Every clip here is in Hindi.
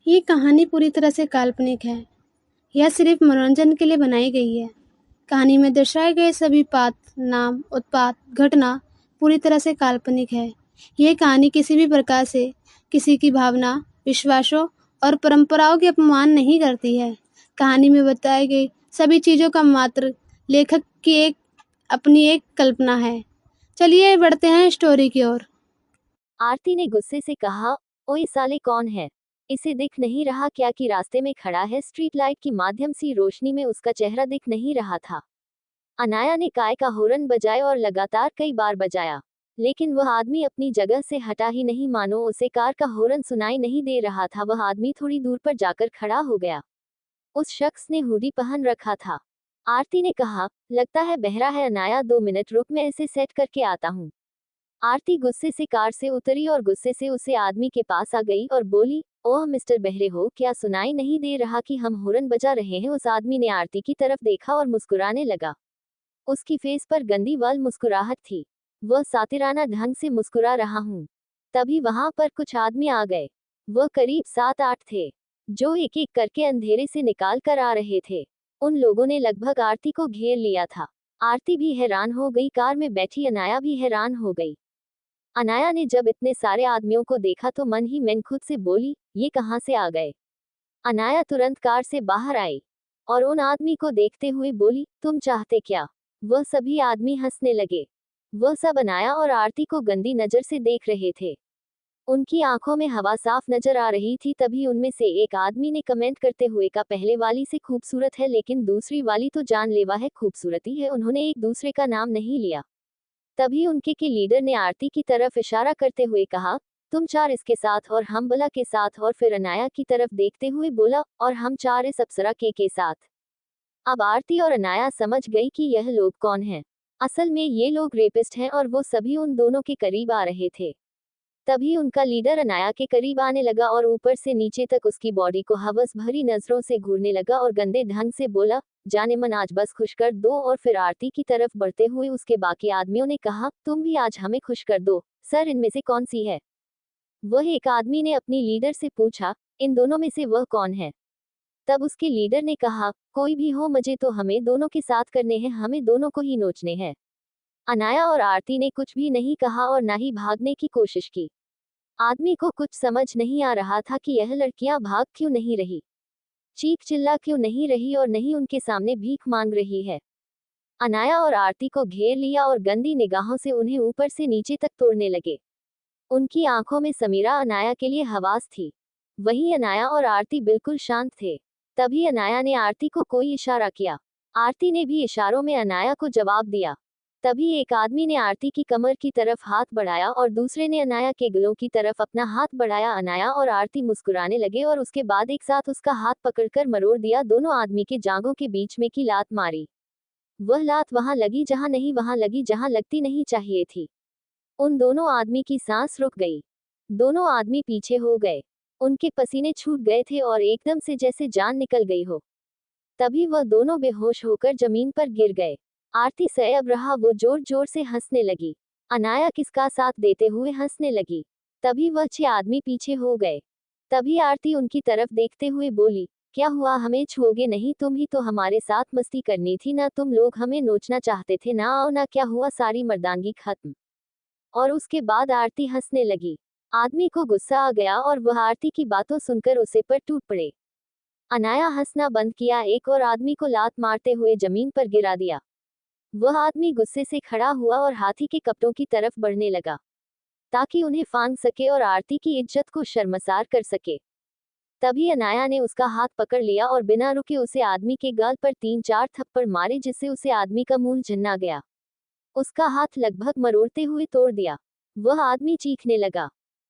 ये कहानी पूरी तरह से काल्पनिक है। यह सिर्फ मनोरंजन के लिए बनाई गई है। कहानी में दर्शाए गए सभी पात्र, नाम, उत्पाद, घटना पूरी तरह से काल्पनिक है। यह कहानी किसी भी प्रकार से किसी की भावना, विश्वासों और परंपराओं के अपमान नहीं करती है। कहानी में बताई गई सभी चीज़ों का मात्र लेखक की अपनी एक कल्पना है। चलिए बढ़ते हैं स्टोरी की ओर। आरती ने गुस्से से कहा, ओए साले कौन है? इसे दिख नहीं रहा क्या कि रास्ते में खड़ा है? स्ट्रीट लाइट की माध्यम सी रोशनी में उसका चेहरा दिख नहीं रहा था। अनाया ने कार का हॉर्न बजाया और लगातार कई बार बजाया, लेकिन वह आदमी अपनी जगह से हटा ही नहीं, मानो उसे कार का हॉर्न सुनाई नहीं दे रहा था। वह आदमी थोड़ी दूर पर जाकर खड़ा हो गया। उस शख्स ने हुडी पहन रखा था। आरती ने कहा, लगता है बहरा है। अनाया, 2 मिनट रुक, मैं इसे सेट करके आता हूँ। आरती गुस्से से कार से उतरी और गुस्से से उसे आदमी के पास आ गई और बोली, ओह मिस्टर बहरे हो, क्या सुनाई नहीं दे रहा कि हम हॉर्न बजा रहे हैं? उस आदमी ने आरती की तरफ देखा और मुस्कुराने लगा। उसकी फेस पर गंदी वाल मुस्कुराहट थी। वह सातिराना ढंग से मुस्कुरा रहा हूँ। तभी वहां पर कुछ आदमी आ गए। वह करीब 7-8 थे, जो एक एक करके अंधेरे से निकाल कर आ रहे थे। उन लोगों ने लगभग आरती को घेर लिया था। आरती भी हैरान हो गई, कार में बैठी अनाया भी हैरान हो गई। अनाया ने जब इतने सारे आदमियों को देखा तो मन ही मन खुद से बोली, ये कहाँ से आ गए? अनाया तुरंत कार से बाहर आई और उन आदमी को देखते हुए बोली, तुम चाहते क्या? वह सभी आदमी हंसने लगे। वह सब अनाया और आरती को गंदी नजर से देख रहे थे। उनकी आंखों में हवा साफ नजर आ रही थी। तभी उनमें से एक आदमी ने कमेंट करते हुए कहा, पहले वाली से खूबसूरत है, लेकिन दूसरी वाली तो जानलेवा है। खूबसूरती है, उन्होंने एक दूसरे का नाम नहीं लिया। तभी उनके के लीडर ने आरती की तरफ इशारा करते हुए कहा, तुम 4 इसके साथ और हम बला के साथ। और फिर अनाया की तरफ देखते हुए बोला, और हम 4 इस अप्सरा के साथ। अब आरती और अनाया समझ गई कि यह लोग कौन हैं। असल में ये लोग रेपिस्ट हैं और वो सभी उन दोनों के करीब आ रहे थे। तभी उनका लीडर अनाया के करीब आने लगा और ऊपर से नीचे तक उसकी बॉडी को हवस भरी नजरों से घूरने लगा और गंदे ढंग से बोला, जाने मन आज बस खुश कर दो। और फिर आरती की तरफ बढ़ते हुए उसके बाकी आदमियों ने कहा, तुम भी आज हमें खुश कर दो। सर, इनमें से कौन सी है? वह एक आदमी ने अपनी लीडर से पूछा, इन दोनों में से वह कौन है? तब उसके लीडर ने कहा, कोई भी हो, मुझे तो हमें दोनों के साथ करने हैं, हमें दोनों को ही नोचने हैं। अनाया और आरती ने कुछ भी नहीं कहा और ना ही भागने की कोशिश की। आदमी को कुछ समझ नहीं आ रहा था कि यह लड़कियां भाग क्यों नहीं रही, चीख चिल्ला क्यों नहीं रही और नहीं उनके सामने भीख मांग रही है। अनाया और आरती को घेर लिया और गंदी निगाहों से उन्हें ऊपर से नीचे तक तोड़ने लगे। उनकी आंखों में समीरा अनाया के लिए हवास थी। वहीं अनाया और आरती बिल्कुल शांत थे। तभी अनाया ने आरती को कोई इशारा किया। आरती ने भी इशारों में अनाया को जवाब दिया। तभी एक आदमी ने आरती की कमर की तरफ हाथ बढ़ाया और दूसरे ने अनाया के गलों की तरफ अपना हाथ बढ़ाया। अनाया और आरती मुस्कुराने लगे और उसके बाद एक साथ उसका हाथ पकड़कर मरोड़ दिया। दोनों आदमी के जांघों के बीच में की लात मारी। वह लात वहां लगी जहां नहीं, वहां लगी जहां लगती नहीं चाहिए थी। उन दोनों आदमी की सांस रुक गई। दोनों आदमी पीछे हो गए। उनके पसीने छूट गए थे और एकदम से जैसे जान निकल गई हो। तभी वह दोनों बेहोश होकर जमीन पर गिर गए। आरती सैब रहा, वो जोर जोर से हंसने लगी। अनाया किसका साथ देते हुए हंसने लगी। तभी वह 6 आदमी पीछे हो गए। तभी आरती उनकी तरफ देखते हुए बोली, क्या हुआ, हमें छूओगे नहीं? तुम ही तो हमारे साथ मस्ती करनी थी ना, तुम लोग हमें नोचना चाहते थे ना? आओ ना, क्या हुआ, सारी मर्दानगी खत्म। और उसके बाद आरती हंसने लगी। आदमी को गुस्सा आ गया और वह आरती की बातों सुनकर उसे पर टूट पड़े। अनाया हंसना बंद किया, एक और आदमी को लात मारते हुए जमीन पर गिरा दिया। वह आदमी गुस्से से खड़ा हुआ और हाथी के कपड़ों की तरफ बढ़ने लगा, ताकि उन्हें फांद सके और आरती की इज्जत को शर्मसार कर सके। तभी अनाया ने उसका हाथ पकड़ लिया और बिना रुके उसे आदमी के गाल पर 3-4 थप्पड़ मारे, जिससे उसे आदमी का मुंह झन्ना गया। उसका हाथ लगभग मरोड़ते हुए तोड़ दिया। वह आदमी चीखने लगा।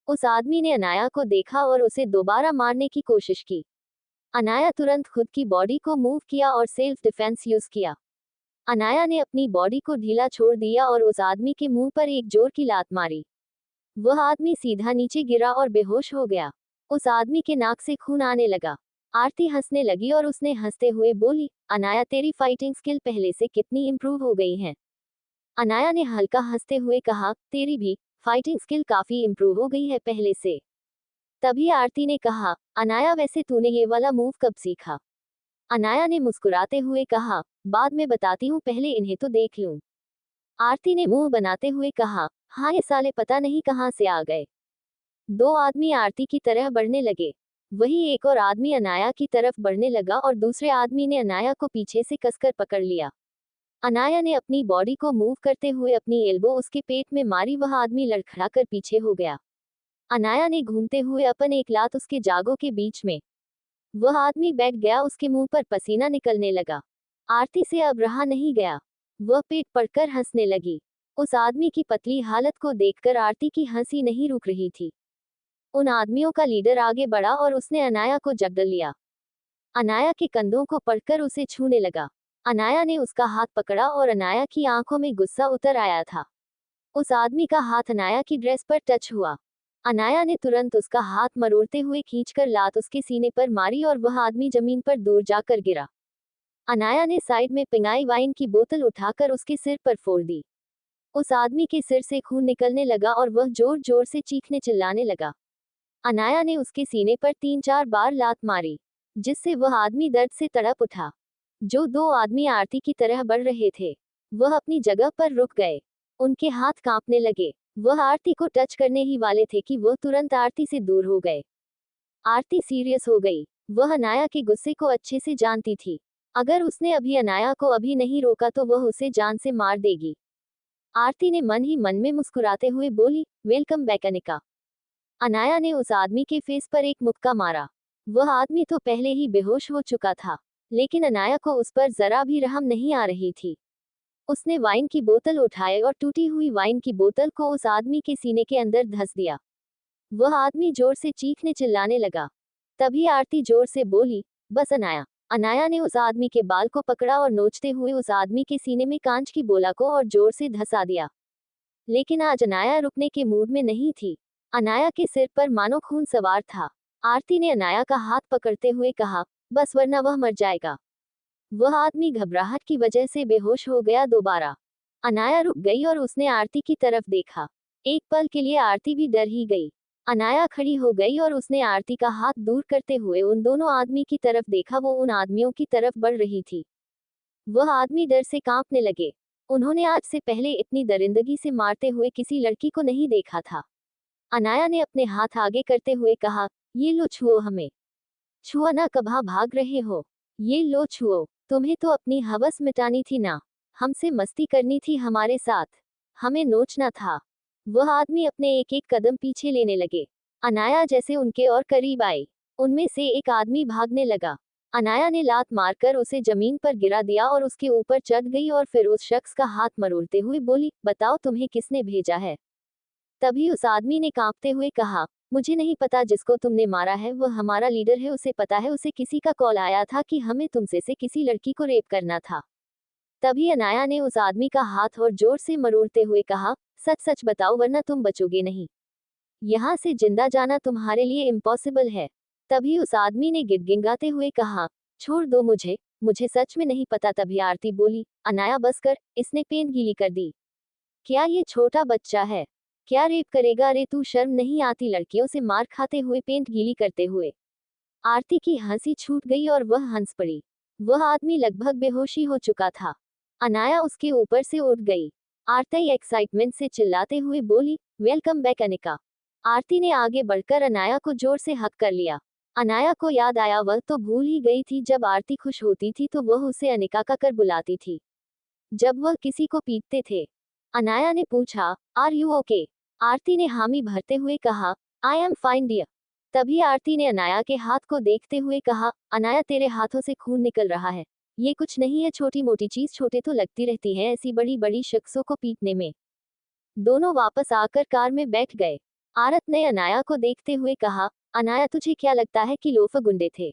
उस आदमी ने अनाया को देखा और उसे दोबारा मारने की कोशिश की। अनाया तुरंत खुद की बॉडी को मूव किया और सेल्फ डिफेंस यूज किया। अनाया ने अपनी बॉडी को ढीला छोड़ दिया और उस आदमी के मुंह पर एक जोर की लात मारी। वह आदमी सीधा नीचे गिरा और बेहोश हो गया। उस आदमी के नाक से खून आने लगा। आरती हंसने लगी और उसने हंसते हुए बोली, अनाया, तेरी फाइटिंग स्किल पहले से कितनी इंप्रूव हो गई है? अनाया ने हल्का हंसते हुए कहा, तेरी भी फाइटिंग स्किल काफी इंप्रूव हो गई है पहले से। तभी आरती ने कहा, अनाया वैसे तूने ये वाला मूव कब सीखा? अनाया ने मुस्कुराते हुए कहा, बाद में बताती हूँ, पहले इन्हें तो देख लूं। आरती ने मुंह बनाते हुए कहा, हाँ ये साले पता नहीं कहाँ से आ गए। दो आदमी आरती की तरह बढ़ने लगे। वही एक और आदमी अनाया की तरफ बढ़ने लगा और दूसरे आदमी ने अनाया को पीछे से कसकर पकड़ लिया। अनाया ने अपनी बॉडी को मूव करते हुए अपनी एल्बो उसके पेट में मारी। वह आदमी लड़खड़ाकर पीछे हो गया। अनाया ने घूमते हुए अपन एक लात उसके जागों के बीच में। वह आदमी बैठ गया, उसके मुंह पर पसीना निकलने लगा। आरती से अब रहा नहीं गया। वह पेट पड़कर हंसने लगी। उस आदमी की पतली हालत को देखकर आरती की हंसी नहीं रुक रही थी। उन आदमियों का लीडर आगे बढ़ा और उसने अनाया को जकड़ लिया। अनाया के कंधों को पकड़कर उसे छूने लगा। अनाया ने उसका हाथ पकड़ा और अनाया की आंखों में गुस्सा उतर आया था। उस आदमी का हाथ अनाया की ड्रेस पर टच हुआ। अनाया ने तुरंत उसका हाथ मरोड़ते हुए खींचकर लात उसके सीने पर मारी और वह आदमी जमीन पर दूर जाकर गिरा। अनाया ने साइड में पिंगाई वाइन की बोतल उठाकर उसके सिर पर फोड़ दी। उस आदमी के सिर से खून निकलने लगा और वह जोर जोर से चीखने चिल्लाने लगा। अनाया ने उसके सीने पर 3-4 बार लात मारी, जिससे वह आदमी दर्द से तड़प उठा। जो दो आदमी आरती की तरह बढ़ रहे थे, वह अपनी जगह पर रुक गए। उनके हाथ कांपने लगे। वह आरती को टच करने ही वाले थे कि वह तुरंत आरती से दूर हो गए। आरती सीरियस हो गई। वह अनाया के गुस्से को अच्छे से जानती थी। अगर उसने अभी अनाया को अभी नहीं रोका तो वह उसे जान से मार देगी। आरती ने मन ही मन में मुस्कुराते हुए बोली, वेलकम बैक अनिका। अनाया ने उस आदमी के फेस पर एक मुक्का मारा। वह आदमी तो पहले ही बेहोश हो चुका था, लेकिन अनाया को उस पर जरा भी रहम नहीं आ रही थी। उसने वाइन की बोतल उठाई और टूटी हुई वाइन की बोतल को उस आदमी के सीने के अंदर धंस दिया। वह आदमी जोर से चीखने चिल्लाने लगा। तभी आरती जोर से बोली, बस अनाया। अनाया ने उस आदमी के बाल को पकड़ा और नोचते हुए उस आदमी के सीने में कांच की बोला को और जोर से धंसा दिया। लेकिन आज अनाया रुकने के मूड में नहीं थी। अनाया के सिर पर मानो खून सवार था। आरती ने अनाया का हाथ पकड़ते हुए कहा, बस वरना वह मर जाएगा। वह आदमी घबराहट की वजह से बेहोश हो गया दोबारा। अनाया रुक गई और उसने आरती की तरफ देखा। एक पल के लिए आरती भी डर ही गई। अनाया खड़ी हो गई और उसने आरती का हाथ दूर करते हुए उन दोनों आदमी की तरफ देखा। वो उन आदमियों की तरफ बढ़ रही थी। वह आदमी डर से कांपने लगे। उन्होंने आज से पहले इतनी दरिंदगी से मारते हुए किसी लड़की को नहीं देखा था। अनाया ने अपने हाथ आगे करते हुए कहा, ये लो छुओ हमें। छुआ ना, कहाँ भाग रहे हो? ये लो छुओ। तुम्हें तो अपनी हवस मिटानी थी ना, हमसे मस्ती करनी थी हमारे साथ, हमें नोचना था। वह आदमी अपने एक एक कदम पीछे लेने लगे। अनाया जैसे उनके और करीब आई। उनमें से एक आदमी भागने लगा। अनाया ने लात मारकर उसे जमीन पर गिरा दिया और उसके ऊपर चढ़ गई और फिर उस शख्स का हाथ मरोड़ते हुए बोली, बताओ तुम्हें किसने भेजा है? तभी उस आदमी ने कांपते हुए कहा, मुझे नहीं पता, जिसको तुमने मारा है वह हमारा लीडर है, उसे पता है, उसे किसी का कॉल आया था कि हमें तुमसे से किसी लड़की को रेप करना था। तभी अनाया ने उस आदमी का हाथ और जोर से मरोड़ते हुए कहा, सच सच बताओ वरना तुम बचोगे नहीं। यहाँ से जिंदा जाना तुम्हारे लिए इम्पॉसिबल है। तभी उस आदमी ने गिड़गिड़ाते हुए कहा, छोड़ दो मुझे, मुझे सच में नहीं पता। तभी आरती बोली, अनाया बस कर, इसने पेन गीली कर दी। क्या ये छोटा बच्चा है? क्या रेप करेगा? अरे तू शर्म नहीं आती लड़कियों से मार खाते हुए पेंट गीली करते हुए? आरती की हंसी छूट गई और वह हंस पड़ी। वह आदमी लगभग बेहोशी हो चुका था। अनाया उसके ऊपर से उठ गई। आरती एक्साइटमेंट से चिल्लाते हुए बोली, वेलकम बैक अनिका। आरती ने आगे बढ़कर अनाया को जोर से हक कर लिया। अनाया को याद आया, वह तो भूल ही गई थी, जब आरती खुश होती थी तो वह उसे अनिका का कर बुलाती थी। जब वह किसी को पीटते थे। अनाया ने पूछा, आर यू ओके? आरती ने हामी भरते हुए कहा, आई एम फाइन डियर। तभी आरती ने अनाया के हाथ को देखते हुए कहा, अनाया तेरे हाथों से खून निकल रहा है। ये कुछ नहीं है, छोटी मोटी चीज छोटे तो लगती रहती है ऐसी बड़ी बड़ी शख्सों को पीटने में। दोनों वापस आकर कार में बैठ गए। आरत ने अनाया को देखते हुए कहा, अनाया तुझे क्या लगता है कि लोफर गुंडे थे?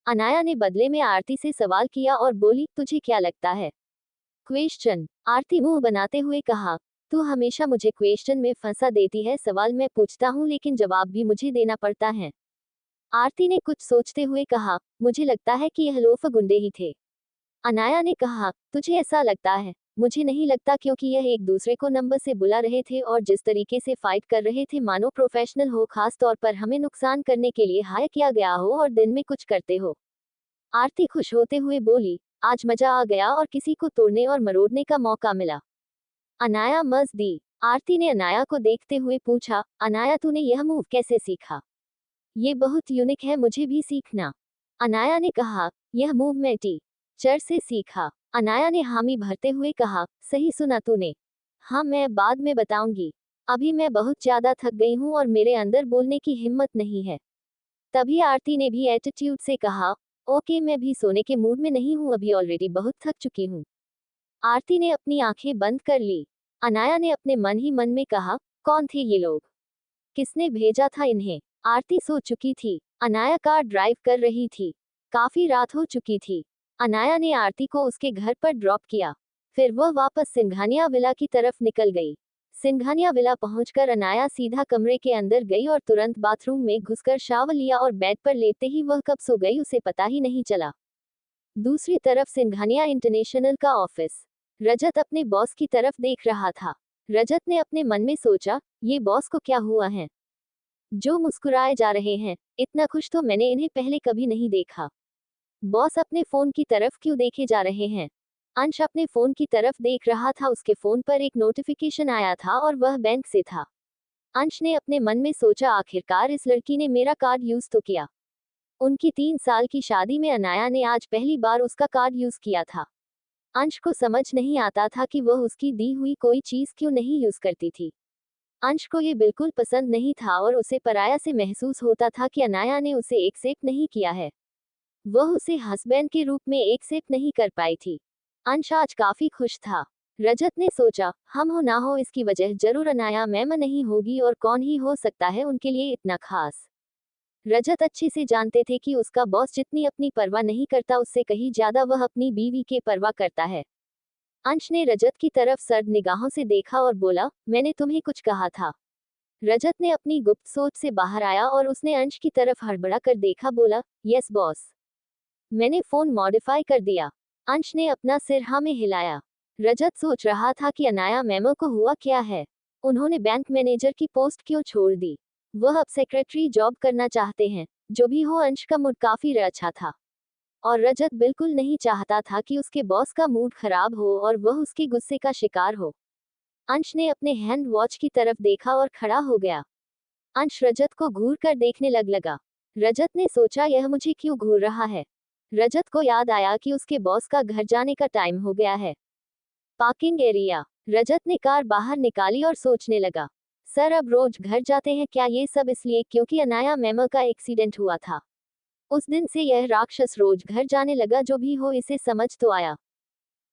अनाया ने बदले में आरती से सवाल किया और बोली, तुझे क्या लगता है? क्वेश्चन। आरती मुंह बनाते हुए कहा, तू हमेशा मुझे क्वेश्चन में फंसा देती है, सवाल मैं पूछता हूँ लेकिन जवाब भी मुझे देना पड़ता है। आरती ने कुछ सोचते हुए कहा, मुझे लगता है कि यह लोफर गुंडे ही थे। अनाया ने कहा, तुझे ऐसा लगता है? मुझे नहीं लगता, क्योंकि यह एक दूसरे को नंबर से बुला रहे थे और जिस तरीके से फाइट कर रहे थे मानो प्रोफेशनल हो, खास तौर पर हमें नुकसान करने के लिए हायर किया गया हो और दिन में कुछ करते हो। आरती खुश होते हुए बोली, आज मजा आ गया और किसी को तोड़ने और मरोड़ने का मौका मिला। अनाया मज़ दी। आरती ने अनाया को देखते हुए पूछा, अनाया तूने यह मूव कैसे सीखा? ये बहुत यूनिक है, मुझे भी सीखना। अनाया ने कहा, यह मूव मैं टीचर से सीखा। अनाया ने हामी भरते हुए कहा, सही सुना तूने। हाँ, मैं बाद में बताऊंगी। अभी मैं बहुत ज्यादा थक गई हूँ और मेरे अंदर बोलने की हिम्मत नहीं है। तभी आरती ने भी एटीट्यूड से कहा, ओके, मैं भी सोने के मूड में नहीं हूँ, अभी ऑलरेडी बहुत थक चुकी हूँ। आरती ने अपनी आंखें बंद कर ली। अनाया ने अपने मन ही मन में कहा, कौन थे ये लोग? किसने भेजा था इन्हें? आरती सो चुकी थी। अनाया कार ड्राइव कर रही थी। काफी रात हो चुकी थी। अनाया ने आरती को उसके घर पर ड्रॉप किया। फिर वह वापस सिंघानिया विला की तरफ निकल गई। सिंघानिया विला पहुंचकर अनाया सीधा कमरे के अंदर गई और तुरंत बाथरूम में घुसकर शावर लिया और बेड पर लेते ही वह कब सो गई उसे पता ही नहीं चला। दूसरी तरफ सिंघानिया इंटरनेशनल का ऑफिस। रजत अपने बॉस की तरफ देख रहा था। रजत ने अपने मन में सोचा, ये बॉस को क्या हुआ है जो मुस्कुराए जा रहे हैं? इतना खुश तो मैंने इन्हें पहले कभी नहीं देखा। बॉस अपने फोन की तरफ क्यों देखे जा रहे हैं? अंश अपने फोन की तरफ देख रहा था। उसके फोन पर एक नोटिफिकेशन आया था और वह बैंक से था। अंश ने अपने मन में सोचा, आखिरकार इस लड़की ने मेरा कार्ड यूज तो किया। उनकी 3 साल की शादी में अनाया ने आज पहली बार उसका कार्ड यूज किया था। अंश को समझ नहीं आता था कि वह उसकी दी हुई कोई चीज क्यों नहीं यूज करती थी। अंश को ये बिल्कुल पसंद नहीं था और उसे पराया से महसूस होता था कि अनाया ने उसे एक्सेप्ट नहीं किया है। वह उसे हस्बैंड के रूप में एक्सेप्ट नहीं कर पाई थी। अंश आज काफी खुश था। रजत ने सोचा, हम हो ना हो इसकी वजह जरूर अनाया मैम नहीं होगी, और कौन ही हो सकता है उनके लिए इतना खास। रजत अच्छे से जानते थे कि उसका बॉस जितनी अपनी परवाह नहीं करता उससे कहीं ज्यादा वह अपनी बीवी के परवाह करता है। अंश ने रजत की तरफ सर्द निगाहों से देखा और बोला, मैंने तुम्हें कुछ कहा था। रजत ने अपनी गुप्त सोच से बाहर आया और उसने अंश की तरफ हड़बड़ा कर देखा, बोला, यस बॉस, मैंने फोन मॉडिफाई कर दिया। अंश ने अपना सिर हाँ में हिलाया। रजत सोच रहा था कि अनाया मैमो को हुआ क्या है। उन्होंने बैंक मैनेजर की पोस्ट क्यों छोड़ दी? वह अब सेक्रेटरी जॉब करना चाहते हैं। जो भी हो, अंश का मूड काफी अच्छा था और रजत बिल्कुल नहीं चाहता था कि उसके बॉस का मूड खराब हो और वह उसके गुस्से का शिकार हो। अंश ने अपने हैंड वॉच की तरफ देखा और खड़ा हो गया। अंश रजत को घूर कर देखने लगा। रजत ने सोचा, यह मुझे क्यों घूर रहा है? रजत को याद आया कि उसके बॉस का घर जाने का टाइम हो गया है। Parking area. रजत ने कार बाहर निकाली और सोचने लगा, सर अब रोज घर जाते हैं क्या? ये सब इसलिए क्योंकि अनाया मैम का एक्सीडेंट हुआ था। उस दिन से यह राक्षस रोज घर जाने लगा। जो भी हो, इसे समझ तो आया।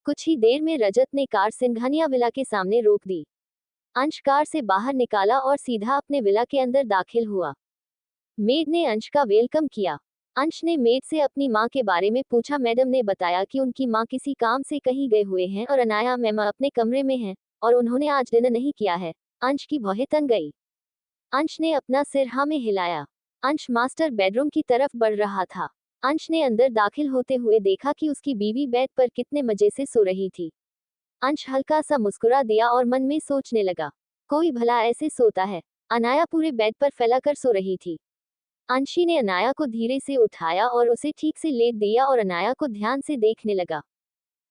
कुछ ही देर में रजत ने कार सिंघानिया विला के सामने रोक दी। अंश कार से बाहर निकाला और सीधा अपने विला के अंदर दाखिल हुआ। मेड ने अंश का वेलकम किया। अंश ने मेड से अपनी माँ के बारे में पूछा। मैडम ने बताया कि उनकी माँ किसी काम से कहीं गए हुए हैं और अनाया मैम अपने कमरे में हैं और उन्होंने आज डिनर नहीं किया है। अंश की भौहें तन गई। अंश ने अपना सिर हाँ में हिलाया। अंश मास्टर बेडरूम की तरफ बढ़ रहा था। अंश ने अंदर दाखिल होते हुए देखा कि उसकी बीवी बेड पर कितने मजे से सो रही थी। अंश हल्का सा मुस्कुरा दिया और मन में सोचने लगा, कोई भला ऐसे सोता है? अनाया पूरे बेड पर फैलाकर सो रही थी। अंशी ने अनाया को धीरे से उठाया और उसे ठीक से लेट दिया और अनाया को ध्यान से देखने लगा।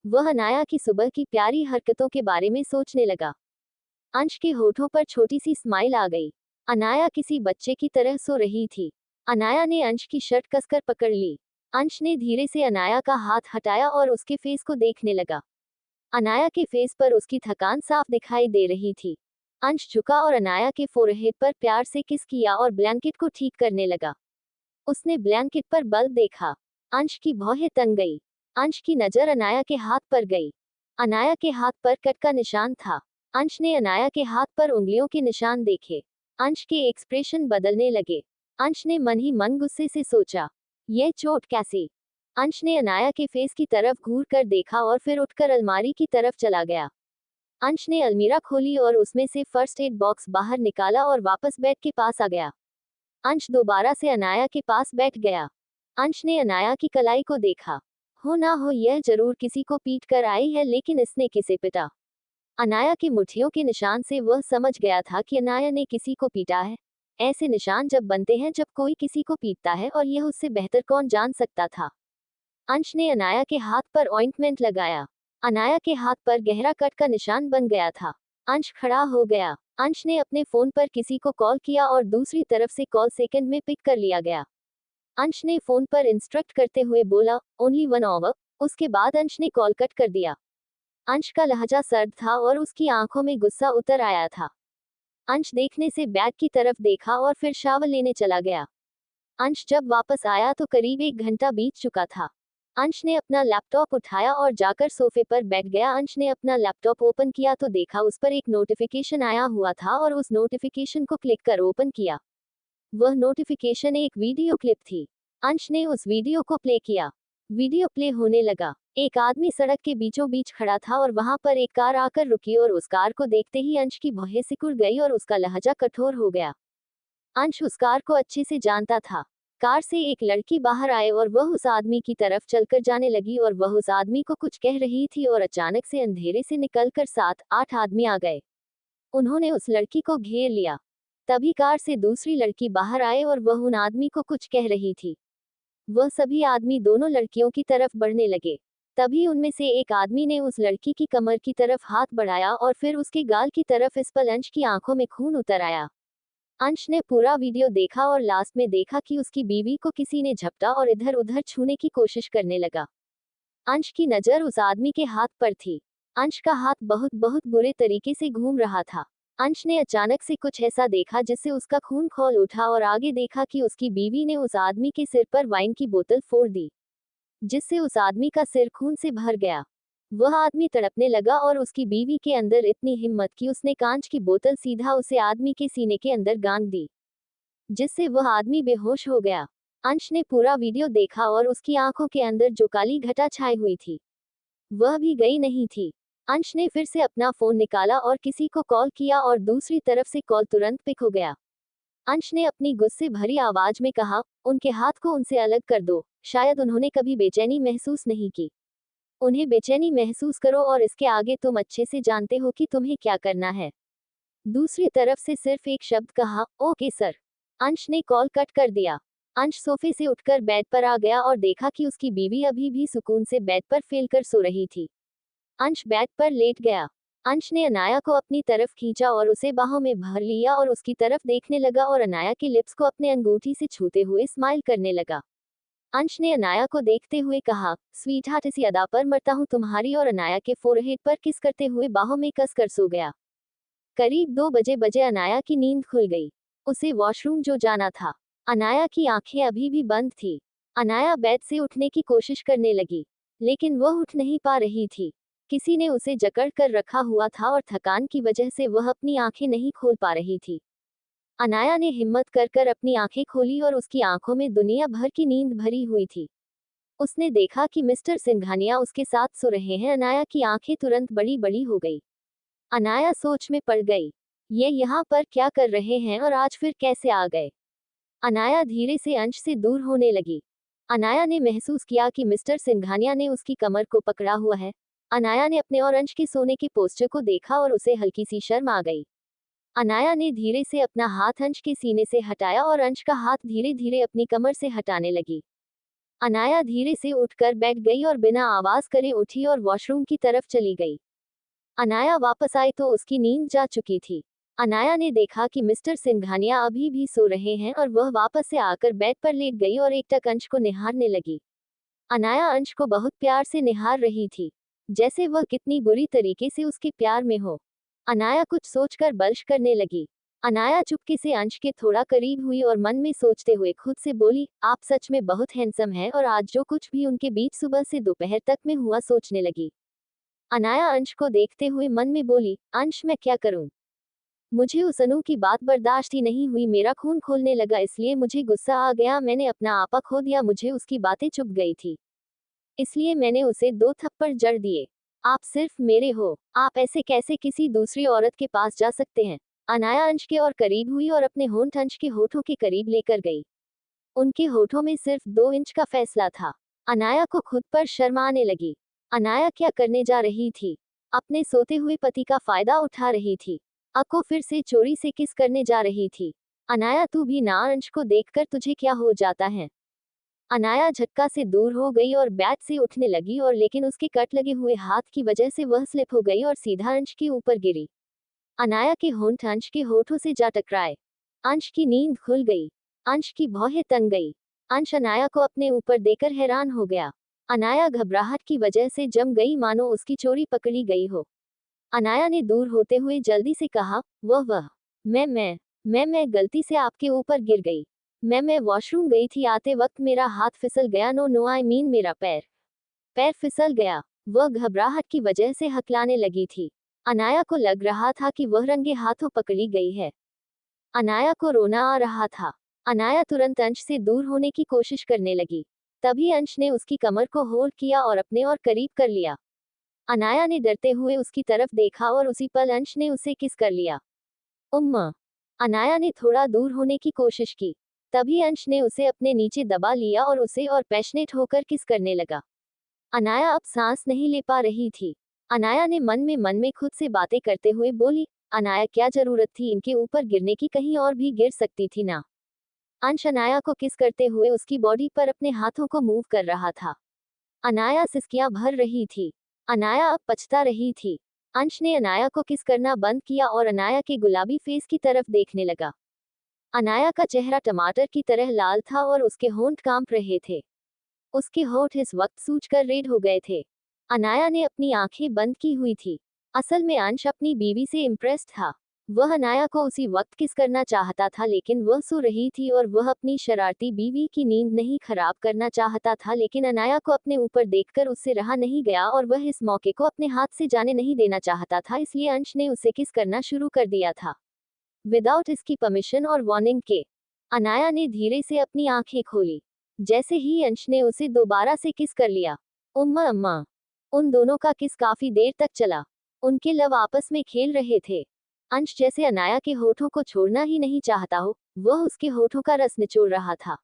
वह अनाया की सुबह की प्यारी हरकतों के बारे में सोचने लगा। अंश के होठों पर छोटी सी स्माइल आ गई। अनाया किसी बच्चे की तरह सो रही थी। अनाया ने अंश की शर्ट कसकर पकड़ ली। अंश ने धीरे से अनाया का हाथ हटाया और उसके फेस को देखने लगा। अनाया के फेस पर उसकी थकान साफ दिखाई दे रही थी। अंश झुका और अनाया के फोरहेड पर प्यार से किस किया और ब्लैंकेट को ठीक करने लगा। उसने ब्लैंकेट पर बल देखा। अंश की भौहें तन गई। अंश की नजर अनाया के हाथ पर गई। अनाया के हाथ पर कट का निशान था। अंश ने अनाया के हाथ पर उंगलियों के निशान देखे। अंश के एक्सप्रेशन बदलने लगे। अंश ने मन ही मन गुस्से से सोचा, यह चोट कैसी? अंश ने अनाया के फेस की तरफ घूर कर देखा और फिर उठकर अलमारी की तरफ चला गया। अंश ने अलमीरा खोली और उसमें से फर्स्ट एड बॉक्स बाहर निकाला और वापस बेड के पास आ गया। अंश दोबारा से अनाया के पास बैठ गया। अंश ने अनाया की कलाई को देखा। हो ना हो यह जरूर किसी को पीट कर आई है, लेकिन इसने किसे पिटा? अनाया की मुट्ठियों के निशान से वह समझ गया था कि अनाया ने किसी को पीटा है। ऐसे निशान जब बनते हैं जब कोई किसी को पीटता है, और यह उससे बेहतर कौन जान सकता था। अंश ने अनाया के हाथ पर ऑइंटमेंट लगाया। अनाया के हाथ पर गहरा कट का निशान बन गया था। अंश खड़ा हो गया। अंश ने अपने फोन पर किसी को कॉल किया और दूसरी तरफ से कॉल सेकंड में पिक कर लिया गया। अंश ने फोन पर इंस्ट्रक्ट करते हुए बोला, ओनली 1 आवर। उसके बाद अंश ने कॉल कट कर दिया। अंश का लहजा सर्द था और उसकी आंखों में गुस्सा उतर आया था। अंश देखने से बैग की तरफ देखा और फिर शावर लेने चला गया। अंश जब वापस आया तो करीब 1 घंटा बीत चुका था। अंश ने अपना लैपटॉप उठाया और जाकर सोफे पर बैठ गया। अंश ने अपना लैपटॉप ओपन किया तो देखा उस पर एक नोटिफिकेशन आया हुआ था और उस नोटिफिकेशन को क्लिक कर ओपन किया। वह नोटिफिकेशन एक वीडियो क्लिप थी। अंश ने उस वीडियो को प्ले किया। वीडियो प्ले होने लगा। एक आदमी सड़क के बीचों बीच खड़ा था और वहां पर एक कार आकर रुकी और उस कार को देखते ही अंश की भौहें सिकुड़ गई और उसका लहजा कठोर हो गया। अंश उस कार को अच्छे से जानता था। कार से एक लड़की बाहर आए और वह उस आदमी की तरफ चलकर जाने लगी और वह उस आदमी को कुछ कह रही थी और अचानक से अंधेरे से निकलकर 7-8 आदमी आ गए। उन्होंने उस लड़की को घेर लिया। तभी कार से दूसरी लड़की बाहर आए और वह उन आदमी को कुछ कह रही थी। वह सभी आदमी दोनों लड़कियों की तरफ बढ़ने लगे। तभी उनमें से एक आदमी ने उस लड़की की कमर की तरफ हाथ बढ़ाया और फिर उसके गाल की तरफ। इस पर अंश की आंखों में खून उतर आया। अंश ने पूरा वीडियो देखा और लास्ट में देखा कि उसकी बीवी को किसी ने झपटा और इधर उधर छूने की कोशिश करने लगा। अंश की नजर उस आदमी के हाथ पर थी। अंश का हाथ बहुत बहुत बुरे तरीके से घूम रहा था। अंश ने अचानक से कुछ ऐसा देखा जिससे उसका खून खौल उठा और आगे देखा कि उसकी बीवी ने उस आदमी के सिर पर वाइन की बोतल फोड़ दी, जिससे उस आदमी का सिर खून से भर गया। वह आदमी तड़पने लगा और उसकी बीवी के अंदर इतनी हिम्मत कि उसने कांच की बोतल सीधा उसे आदमी के सीने के अंदर गांग दी, जिससे वह आदमी बेहोश हो गया। अंश ने पूरा वीडियो देखा और उसकी आंखों के अंदर जो काली घटा छाई हुई थी वह भी गई नहीं थी। अंश ने फिर से अपना फोन निकाला और किसी को कॉल किया और दूसरी तरफ से कॉल तुरंत पिक हो गया। अंश ने अपनी गुस्से भरी आवाज में कहा, उनके हाथ को उनसे अलग कर दो। शायद उन्होंने कभी बेचैनी महसूस नहीं की। उन्हें बेचैनी महसूस करो और इसके आगे तुम अच्छे से जानते हो कि तुम्हें क्या करना है। दूसरी तरफ से सिर्फ एक शब्द कहा, ओके सर। अंश ने कॉल कट कर दिया। अंश सोफे से उठकर बेड पर आ गया और देखा कि उसकी बीवी अभी भी सुकून से बेड पर फैलकर सो रही थी। अंश बेड पर लेट गया। अंश ने अनाया को अपनी तरफ खींचा और उसे बाहों में भर लिया और उसकी तरफ देखने लगा और अनाया के लिप्स को अपने अंगूठी से छूते हुए स्माइल करने लगा। अंश ने अनाया को देखते हुए कहा, स्वीट हार्ट, इसी अदा पर मरता हूँ तुम्हारी, और अनाया के फोरहेड पर किस करते हुए बाहों में कस कर सो गया। करीब 2 बजे अनाया की नींद खुल गई। उसे वॉशरूम जो जाना था। अनाया की आंखें अभी भी बंद थी। अनाया बेड से उठने की कोशिश करने लगी, लेकिन वह उठ नहीं पा रही थी। किसी ने उसे जकड़ कर रखा हुआ था और थकान की वजह से वह अपनी आंखें नहीं खोल पा रही थी। अनाया ने हिम्मत कर कर अपनी आंखें खोली और उसकी आंखों में दुनिया भर की नींद भरी हुई थी। उसने देखा कि मिस्टर सिंघानिया उसके साथ सो रहे हैं। अनाया की आंखें तुरंत बड़ी बड़ी हो गई। अनाया सोच में पड़ गई, ये यहाँ पर क्या कर रहे हैं और आज फिर कैसे आ गए। अनाया धीरे से अंश से दूर होने लगी। अनाया ने महसूस किया कि मिस्टर सिंघानिया ने उसकी कमर को पकड़ा हुआ है। अनाया ने अपने और अंश के सोने के पोस्टर को देखा और उसे हल्की सी शर्म आ गई। अनाया ने धीरे से अपना हाथ अंश के सीने से हटाया और अंश का हाथ धीरे धीरे अपनी कमर से हटाने लगी। अनाया धीरे से उठकर बैठ गई और बिना आवाज करे उठी और वॉशरूम की तरफ चली गई। अनाया वापस आई तो उसकी नींद जा चुकी थी। अनाया ने देखा कि मिस्टर सिंघानिया अभी भी सो रहे हैं और वह वापस से आकर बेड पर लेट गई और एकटक अंश को निहारने लगी। अनाया अंश को बहुत प्यार से निहार रही थी, जैसे वह कितनी बुरी तरीके से उसके प्यार में हो। अनाया कुछ सोचकर बल्श करने लगी। अनाया चुपके से अंश के थोड़ा करीब हुई और मन में सोचते हुए खुद से बोली, आप सच में बहुत हैंडसम हैं, और आज जो कुछ भी उनके बीच सुबह से दोपहर तक में हुआ सोचने लगी। अनाया अंश को देखते हुए मन में बोली, अंश मैं क्या करूं? मुझे उस अनु की बात बर्दाश्त ही नहीं हुई। मेरा खून खोलने लगा, इसलिए मुझे गुस्सा आ गया। मैंने अपना आपा खो दिया। मुझे उसकी बातें चुभ गई थी, इसलिए मैंने उसे 2 थप्पड़ जड़ दिए। आप सिर्फ मेरे हो। आप ऐसे कैसे किसी दूसरी औरत के पास जा सकते हैं? अनाया अंश के और करीब हुई और अपने होंठ अंश के होठों के करीब लेकर गई। उनके होठों में सिर्फ 2 इंच का फैसला था। अनाया को खुद पर शर्म आने लगी। अनाया क्या करने जा रही थी? अपने सोते हुए पति का फायदा उठा रही थी। अको फिर से चोरी से किस करने जा रही थी? अनाया तू भी ना, अंश को देखकर तुझे क्या हो जाता है? अनाया झटका से दूर हो गई और बेड से उठने लगी और लेकिन उसके कट लगे हुए हाथ की वजह से वह स्लिप हो गई और सीधा अंश के ऊपर गिरी। अनाया के होंठ अंश के होठों से जा टकराए। अंश की नींद खुल गई। अंश की भौहें तन गई। अंश अनाया को अपने ऊपर देखकर हैरान हो गया। अनाया घबराहट की वजह से जम गई मानो उसकी चोरी पकड़ी गई हो। अनाया ने दूर होते हुए जल्दी से कहा, वह मैं गलती से आपके ऊपर गिर गई। मैं वॉशरूम गई थी, आते वक्त मेरा हाथ फिसल गया। नो आई मीन मेरा पैर फिसल गया। वह घबराहट की वजह से हकलाने लगी थी। अनाया को लग रहा था कि वह रंगे हाथों पकड़ी गई है। अनाया को रोना आ रहा था। अनाया तुरंत अंश से दूर होने की कोशिश करने लगी। तभी अंश ने उसकी कमर को होल्ड किया और अपने और करीब कर लिया। अनाया ने डरते हुए उसकी तरफ देखा और उसी पल अंश ने उसे किस कर लिया। उम्मा। अनाया ने थोड़ा दूर होने की कोशिश की। तभी अंश ने उसे अपने नीचे दबा लिया और उसे और पैशनेट होकर किस करने लगा। अनाया अब सांस नहीं ले पा रही थी। अनाया ने मन में खुद से बातें करते हुए बोली, अनाया क्या जरूरत थी इनके ऊपर गिरने की, कहीं और भी गिर सकती थी ना। अंश अनाया को किस करते हुए उसकी बॉडी पर अपने हाथों को मूव कर रहा था। अनाया सिसकियां भर रही थी। अनाया अब पछता रही थी। अंश ने अनाया को किस करना बंद किया और अनाया के गुलाबी फेस की तरफ देखने लगा। अनाया का चेहरा टमाटर की तरह लाल था और उसके होंठ कांप रहे थे। उसके होठ इस वक्त सूजकर रेड हो गए थे। अनाया ने अपनी आंखें बंद की हुई थी। असल में अंश अपनी बीवी से इम्प्रेस्ड था। वह अनाया को उसी वक्त किस करना चाहता था, लेकिन वह सो रही थी और वह अपनी शरारती बीवी की नींद नहीं खराब करना चाहता था। लेकिन अनाया को अपने ऊपर देखकर उससे रहा नहीं गया और वह इस मौके को अपने हाथ से जाने नहीं देना चाहता था, इसलिए अंश ने उसे किस करना शुरू कर दिया था विदाउट इसकी परमिशन और वार्निंग के। अनाया ने धीरे से अपनी आंखें खोली। जैसे ही अंश ने उसे दोबारा से किस कर लिया। उम्मा अम्मा। उन दोनों का किस काफी देर तक चला। उनके लव आपस में खेल रहे थे। अंश जैसे अनाया के होठों को छोड़ना ही नहीं चाहता हो, वह उसके होठों का रस निचोड़ रहा था।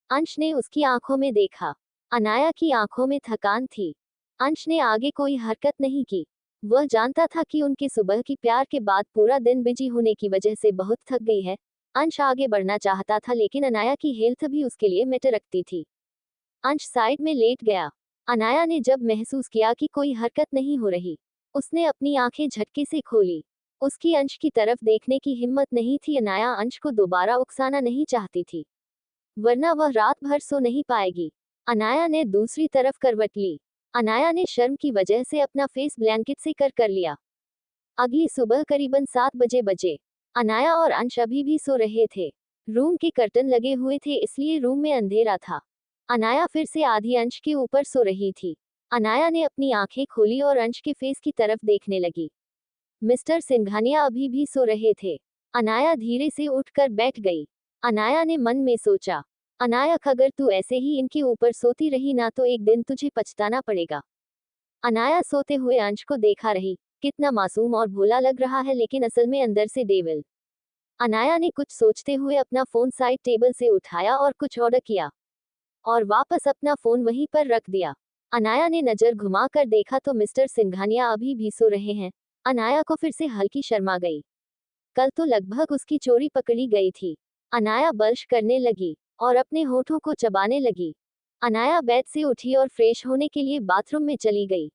अंश ने उसकी आंखों में देखा। अनाया की आंखों में थकान थी। अंश ने आगे कोई हरकत नहीं की। वह जानता था कि उनके सुबह की प्यार के बाद पूरा दिन बिजी होने की वजह से बहुत थक गई है। अंश आगे बढ़ना चाहता था, लेकिन अनाया की हेल्थ भी उसके लिए मैटर रखती थी। अंश साइड में लेट गया। अनाया ने जब महसूस किया कि कोई हरकत नहीं हो रही, उसने अपनी आंखें झटके से खोली। उसकी अंश की तरफ देखने की हिम्मत नहीं थी। अनाया अंश को दोबारा उकसाना नहीं चाहती थी, वरना वह रात भर सो नहीं पाएगी। अनाया ने दूसरी तरफ करवट ली। अनाया ने शर्म की वजह से अपना फेस ब्लैंकेट से कर लिया। अगली सुबह करीबन 7 बजे अनाया और अंश अभी भी सो रहे थे। रूम के कर्टन लगे हुए थे, इसलिए रूम में अंधेरा था। अनाया फिर से आधी अंश के ऊपर सो रही थी। अनाया ने अपनी आंखें खोली और अंश के फेस की तरफ देखने लगी। मिस्टर सिंघानिया अभी भी सो रहे थे। अनाया धीरे से उठकर बैठ गई। अनाया ने मन में सोचा, अनायक अगर तू ऐसे ही इनके ऊपर सोती रही ना तो एक दिन तुझे पछताना पड़ेगा। अनाया सोते हुए अंश को देखा रही। कितना मासूम और भोला लग रहा है, लेकिन असल में अंदर से डेविल। अनाया ने कुछ सोचते हुए अपना फोन साइड टेबल से उठाया और कुछ ऑर्डर किया और वापस अपना फोन वहीं पर रख दिया। अनाया ने नजर घुमाकर देखा तो मिस्टर सिंघानिया अभी भी सो रहे हैं। अनाया को फिर से हल्की शर्मा गई। कल तो लगभग उसकी चोरी पकड़ी गई थी। अनाया बल्श करने लगी और अपने होठों को चबाने लगी। अनाया बेड से उठी और फ्रेश होने के लिए बाथरूम में चली गई।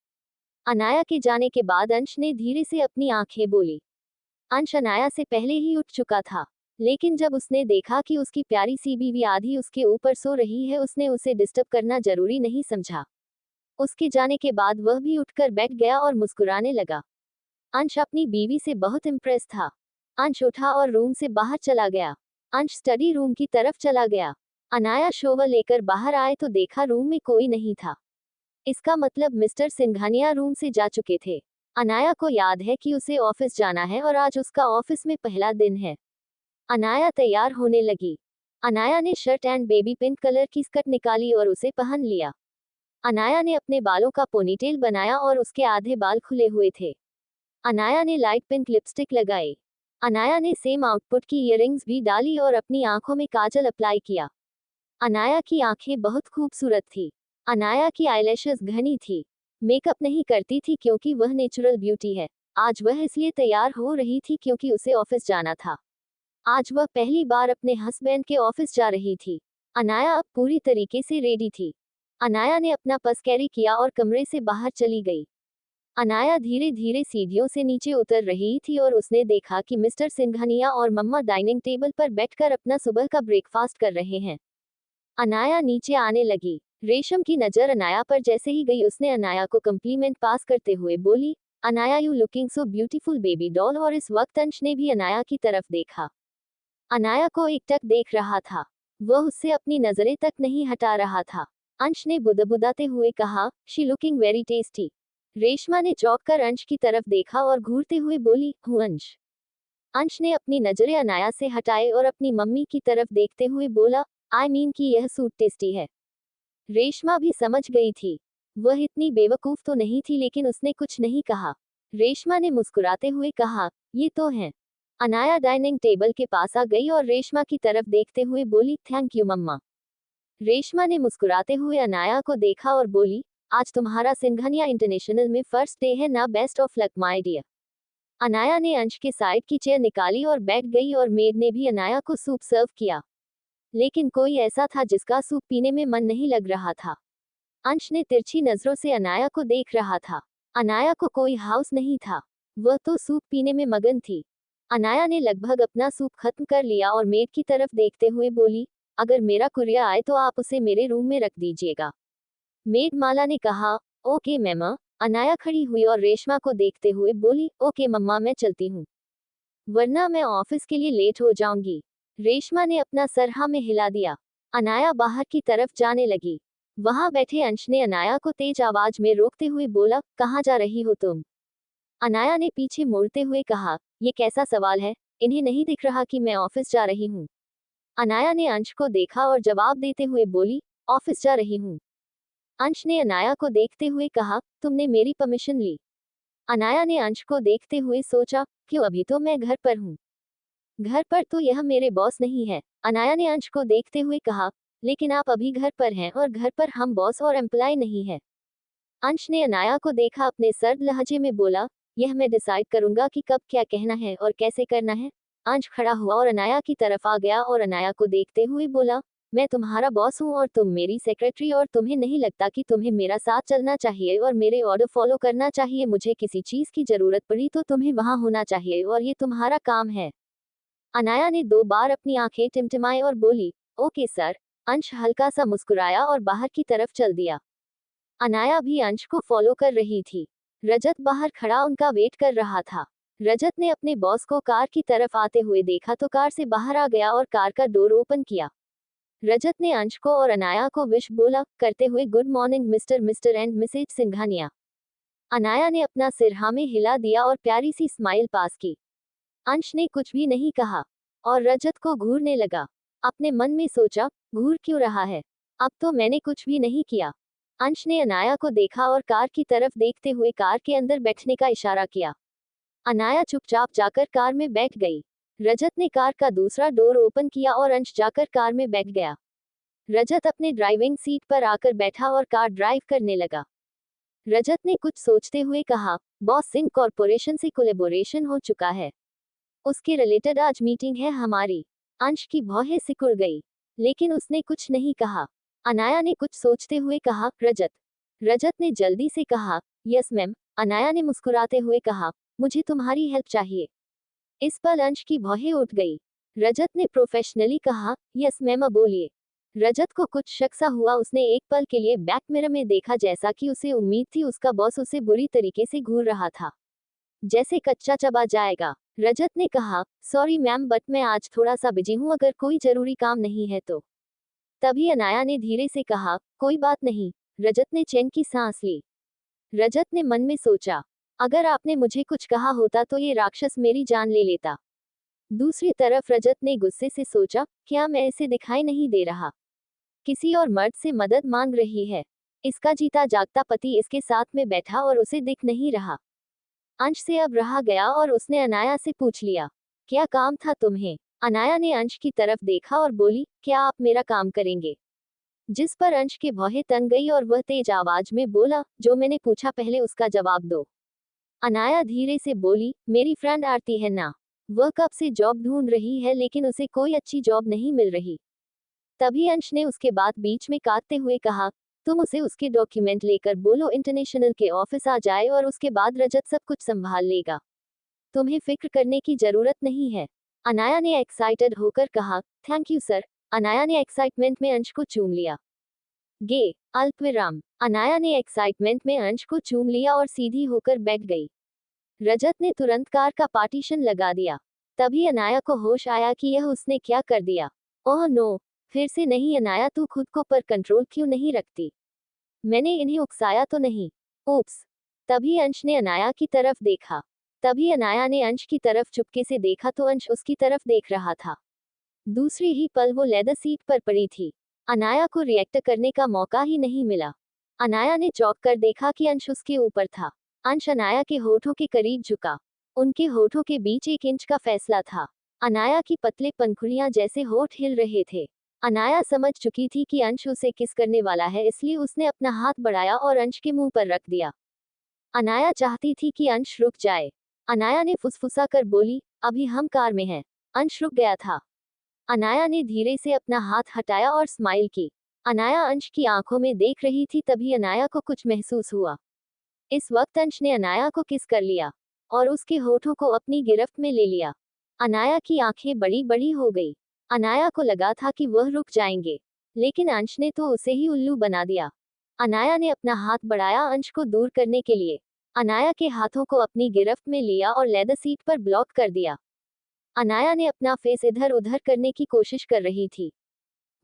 अनाया के जाने के बाद अंश ने धीरे से अपनी आंखें बोली। अंश अनाया से पहले ही उठ चुका था, लेकिन जब उसने देखा कि उसकी प्यारी सी बीवी आधी उसके ऊपर सो रही है, उसने उसे डिस्टर्ब करना जरूरी नहीं समझा। उसके जाने के बाद वह भी उठकर बैठ गया और मुस्कुराने लगा। अंश अपनी बीवी से बहुत इम्प्रेस था। अंश उठा और रूम से बाहर चला गया। अंश स्टडी रूम की तरफ चला गया। अनाया शोवर लेकर बाहर आए तो देखा रूम में कोई नहीं था। इसका मतलब मिस्टर सिंघानिया रूम से जा चुके थे। अनाया को याद है कि उसे ऑफिस जाना है और आज उसका ऑफिस में पहला दिन है। अनाया तैयार होने लगी। अनाया ने shirt and baby pink colour की स्कर्ट निकाली और उसे पहन लिया। अनाया ने अपने बालों का पोनीटेल बनाया और उसके आधे बाल खुले हुए थे। अनाया ने लाइट पिंक लिपस्टिक लगाई। अनाया ने सेम आउटपुट की इयररिंग्स भी डाली और अपनी आंखों में काजल अप्लाई किया। अनाया की आंखें बहुत खूबसूरत थी। अनाया की आईलैशेस घनी थी। मेकअप नहीं करती थी क्योंकि वह नेचुरल ब्यूटी है। आज वह इसलिए तैयार हो रही थी क्योंकि उसे ऑफिस जाना था। आज वह पहली बार अपने हस्बैंड के ऑफिस जा रही थी। अनाया अब पूरी तरीके से रेडी थी। अनाया ने अपना पर्स कैरी किया और कमरे से बाहर चली गई। अनाया धीरे धीरे सीढ़ियों से नीचे उतर रही थी और उसने देखा कि मिस्टर सिंघानिया और मम्मा डाइनिंग टेबल पर बैठकर अपना सुबह का ब्रेकफास्ट कर रहे हैं। अनाया नीचे आने लगी। रेशम की नजर अनाया पर जैसे ही गई उसने अनाया को कम्प्लीमेंट पास करते हुए बोली, Anaya you looking so beautiful baby doll. और इस वक्त अंश ने भी अनाया की तरफ देखा। अनाया को एकटक देख रहा था। वह उससे अपनी नजरें तक नहीं हटा रहा था। अंश ने बुदबुदाते हुए कहा, she looking very tasty. Reshma ने चौंक कर अंश की तरफ देखा और घूरते हुए बोली, हूँ अंश। अंश ने अपनी नजरें अनाया से हटाए और अपनी मम्मी की तरफ देखते हुए बोला, आई मीन कि यह सूट टेस्टी है। रेशमा भी समझ गई थी। वह इतनी बेवकूफ तो नहीं थी लेकिन उसने कुछ नहीं कहा। रेशमा ने मुस्कुराते हुए कहा, ये तो है। अनाया डाइनिंग टेबल के पास आ गई और रेशमा की तरफ देखते हुए बोली, थैंक यू मम्मा। रेशमा ने मुस्कुराते हुए अनाया को देखा और बोली, आज तुम्हारा सिंघानिया इंटरनेशनल में फर्स्ट डे है ना, best of luck my dear. Anaya ने अंश के साइड की चेयर निकाली और बैठ गई और मेड ने भी अनाया को सूप सर्व किया। लेकिन कोई ऐसा था जिसका सूप पीने में मन नहीं लग रहा था। अंश ने तिरछी नजरों से अनाया को देख रहा था। अनाया को कोई हाउस नहीं था। वह तो सूप पीने में मगन थी। अनाया ने लगभग अपना सूप खत्म कर लिया और मेड की तरफ देखते हुए बोली, अगर मेरा कुरियर आए तो आप उसे मेरे रूम में रख दीजिएगा। मेड माला ने कहा, ओके मैमा। अनाया खड़ी हुई और रेशमा को देखते हुए बोली, ओके मम्मा मैं चलती हूँ, वरना मैं ऑफिस के लिए लेट हो जाऊंगी। रेशमा ने अपना सर हाँ में हिला दिया। अनाया बाहर की तरफ जाने लगी। वहां बैठे अंश ने अनाया को तेज आवाज में रोकते हुए बोला, कहाँ जा रही हो तुम? अनाया ने पीछे मुड़ते हुए कहा, ये कैसा सवाल है, इन्हें नहीं दिख रहा कि मैं ऑफिस जा रही हूँ? अनाया ने अंश को देखा और जवाब देते हुए बोली, ऑफिस जा रही हूँ। अंश ने अनाया को देखते हुए कहा, तुमने मेरी परमिशन ली? अनाया ने अंश को देखते हुए सोचा, क्यों अभी तो मैं घर पर हूँ। घर पर तो यह मेरे बॉस नहीं है। अनाया ने अंश को देखते हुए कहा, लेकिन आप अभी घर पर हैं और घर पर हम बॉस और एम्प्लॉय नहीं है। अंश ने अनाया को देखा, अपने सर्द लहजे में बोला, यह मैं डिसाइड करूंगा कि कब क्या कहना है और कैसे करना है। अंश खड़ा हुआ और अनाया की तरफ आ गया और अनाया को देखते हुए बोला, मैं तुम्हारा बॉस हूँ और तुम मेरी सेक्रेटरी, और तुम्हें नहीं लगता कि तुम्हें मेरा साथ चलना चाहिए और मेरे ऑर्डर फॉलो करना चाहिए? मुझे किसी चीज की जरूरत पड़ी तो तुम्हें वहां होना चाहिए और ये तुम्हारा काम है। अनाया ने 2 बार अपनी आंखें टिमटिमाई और बोली, ओके सर। अंश हल्का सा मुस्कुराया और बाहर की तरफ चल दिया। अनाया भी अंश को फॉलो कर रही थी। रजत बाहर खड़ा उनका वेट कर रहा था। रजत ने अपने बॉस को कार की तरफ आते हुए देखा तो कार से बाहर आ गया और कार का डोर ओपन किया। रजत ने अंश को और अनाया को विश बोला करते हुए, good morning mister and missus Singhania. Anaya ने अपना सिर हाँ में हिला दिया और प्यारी सी स्माइल पास की। अंश ने कुछ भी नहीं कहा और रजत को घूरने लगा। अपने मन में सोचा, घूर क्यों रहा है, अब तो मैंने कुछ भी नहीं किया। अंश ने अनाया को देखा और कार की तरफ देखते हुए कार के अंदर बैठने का इशारा किया। अनाया चुपचाप जाकर कार में बैठ गई। रजत ने कार का दूसरा डोर ओपन किया और अंश जाकर कार में बैठ गया। रजत अपने ड्राइविंग सीट पर आकर बैठा और कार ड्राइव करने लगा। रजत ने कुछ सोचते हुए कहा, बॉस सिंह कॉरपोरेशन से कोलेबोरेशन हो चुका है, उसके रिलेटेड आज मीटिंग है हमारी। अंश की भौहें सिकुड़ गई, लेकिन उसने कुछ नहीं कहा। अनाया ने कुछ सोचते हुए कहा, रजत। रजत ने जल्दी से कहा, यस मैम। अनाया ने मुस्कुराते हुए कहा, मुझे तुम्हारी हेल्प चाहिए। इस पर अंश की भौहें उठ गई। रजत ने प्रोफेशनली कहा, यस मैम बोलिए। रजत को कुछ शक सा हुआ। उसने एक पल के लिए बैक मिरर में देखा, जैसा कि उसे उम्मीद थी उसका बॉस उसे बुरी तरीके से घूर रहा था, जैसे कच्चा चबा जाएगा। रजत ने कहा, सॉरी मैम बट मैं आज थोड़ा सा बिजी हूँ, अगर कोई जरूरी काम नहीं है तो। तभी अनाया ने धीरे से कहा, कोई बात नहीं। रजत ने चैन की सांस ली। रजत ने मन में सोचा, अगर आपने मुझे कुछ कहा होता तो ये राक्षस मेरी जान ले लेता। दूसरी तरफ रजत ने गुस्से से सोचा, क्या मैं इसे दिखाई नहीं दे रहा? किसी और मर्द से मदद मांग रही है। इसका जीता जागता पति इसके साथ में बैठा और उसे दिख नहीं रहा। अंश से अब रहा गया और उसने अनाया से पूछ लिया, क्या काम था तुम्हें? अनाया ने अंश की तरफ देखा और बोली, क्या आप मेरा काम करेंगे? जिस पर अंश के भौहें तन गई और वह तेज आवाज में बोला, जो मैंने पूछा पहले उसका जवाब दो। अनाया धीरे से बोली, मेरी फ्रेंड आरती है ना, वह कब से जॉब ढूंढ रही है लेकिन उसे कोई अच्छी जॉब नहीं मिल रही। तभी अंश ने उसके बात बीच में काटते हुए कहा, तुम उसे उसके डॉक्यूमेंट लेकर बोलो इंटरनेशनल के ऑफिस आ जाए और उसके बाद रजत सब कुछ संभाल लेगा, तुम्हें फिक्र करने की जरूरत नहीं है। अनाया ने एक्साइटेड होकर कहा, थैंक यू सर। अनाया ने एक्साइटमेंट में अंश को चूम लिया। गे अल्पविराम। अनाया ने एक्साइटमेंट में अंश को चूम लिया और सीधी होकर बैठ गई। रजत ने तुरंत कार का पार्टीशन लगा दिया। तभी अनाया को होश आया कि यह उसने क्या कर दिया। ओह नो, फिर से नहीं अनाया, तू खुद को पर कंट्रोल क्यों नहीं रखती? मैंने इन्हें उकसाया तो नहीं? ओप्स। तभी अंश ने अनाया की तरफ देखा। तभी अनाया ने अंश की तरफ चुपके से देखा तो अंश उसकी तरफ देख रहा था। दूसरी ही पल वो लेदर सीट पर पड़ी थी। अनाया को रिएक्ट करने का मौका ही नहीं मिला। अनाया ने चौंक कर देखा कि अंश उसके ऊपर था। अंश अनाया के होठों के करीब झुका। उनके होठों के बीच 1 इंच का फैसला था। अनाया की पतले पंखुड़ियां जैसे होठ हिल रहे थे। अनाया समझ चुकी थी कि अंश उसे किस करने वाला है, इसलिए उसने अपना हाथ बढ़ाया और अंश के मुंह पर रख दिया। अनाया चाहती थी कि अंश रुक जाए। अनाया ने फुसफुसा कर बोली, अभी हम कार में हैं। अंश रुक गया था। अनाया ने धीरे से अपना हाथ हटाया और स्माइल की। अनाया अंश की आंखों में देख रही थी। तभी अनाया को कुछ महसूस हुआ। इस वक्त अंश ने अनाया को किस कर लिया और उसके होठों को अपनी गिरफ्त में ले लिया। अनाया की आंखें बड़ी बड़ी हो गई। अनाया को लगा था कि वह रुक जाएंगे, लेकिन अंश ने तो उसे ही उल्लू बना दिया। अनाया ने अपना हाथ बढ़ाया अंश को दूर करने के लिए। अनाया के हाथों को अपनी गिरफ्त में लिया और लेदर सीट पर ब्लॉक कर दिया। अनाया ने अपना फेस इधर उधर करने की कोशिश कर रही थी।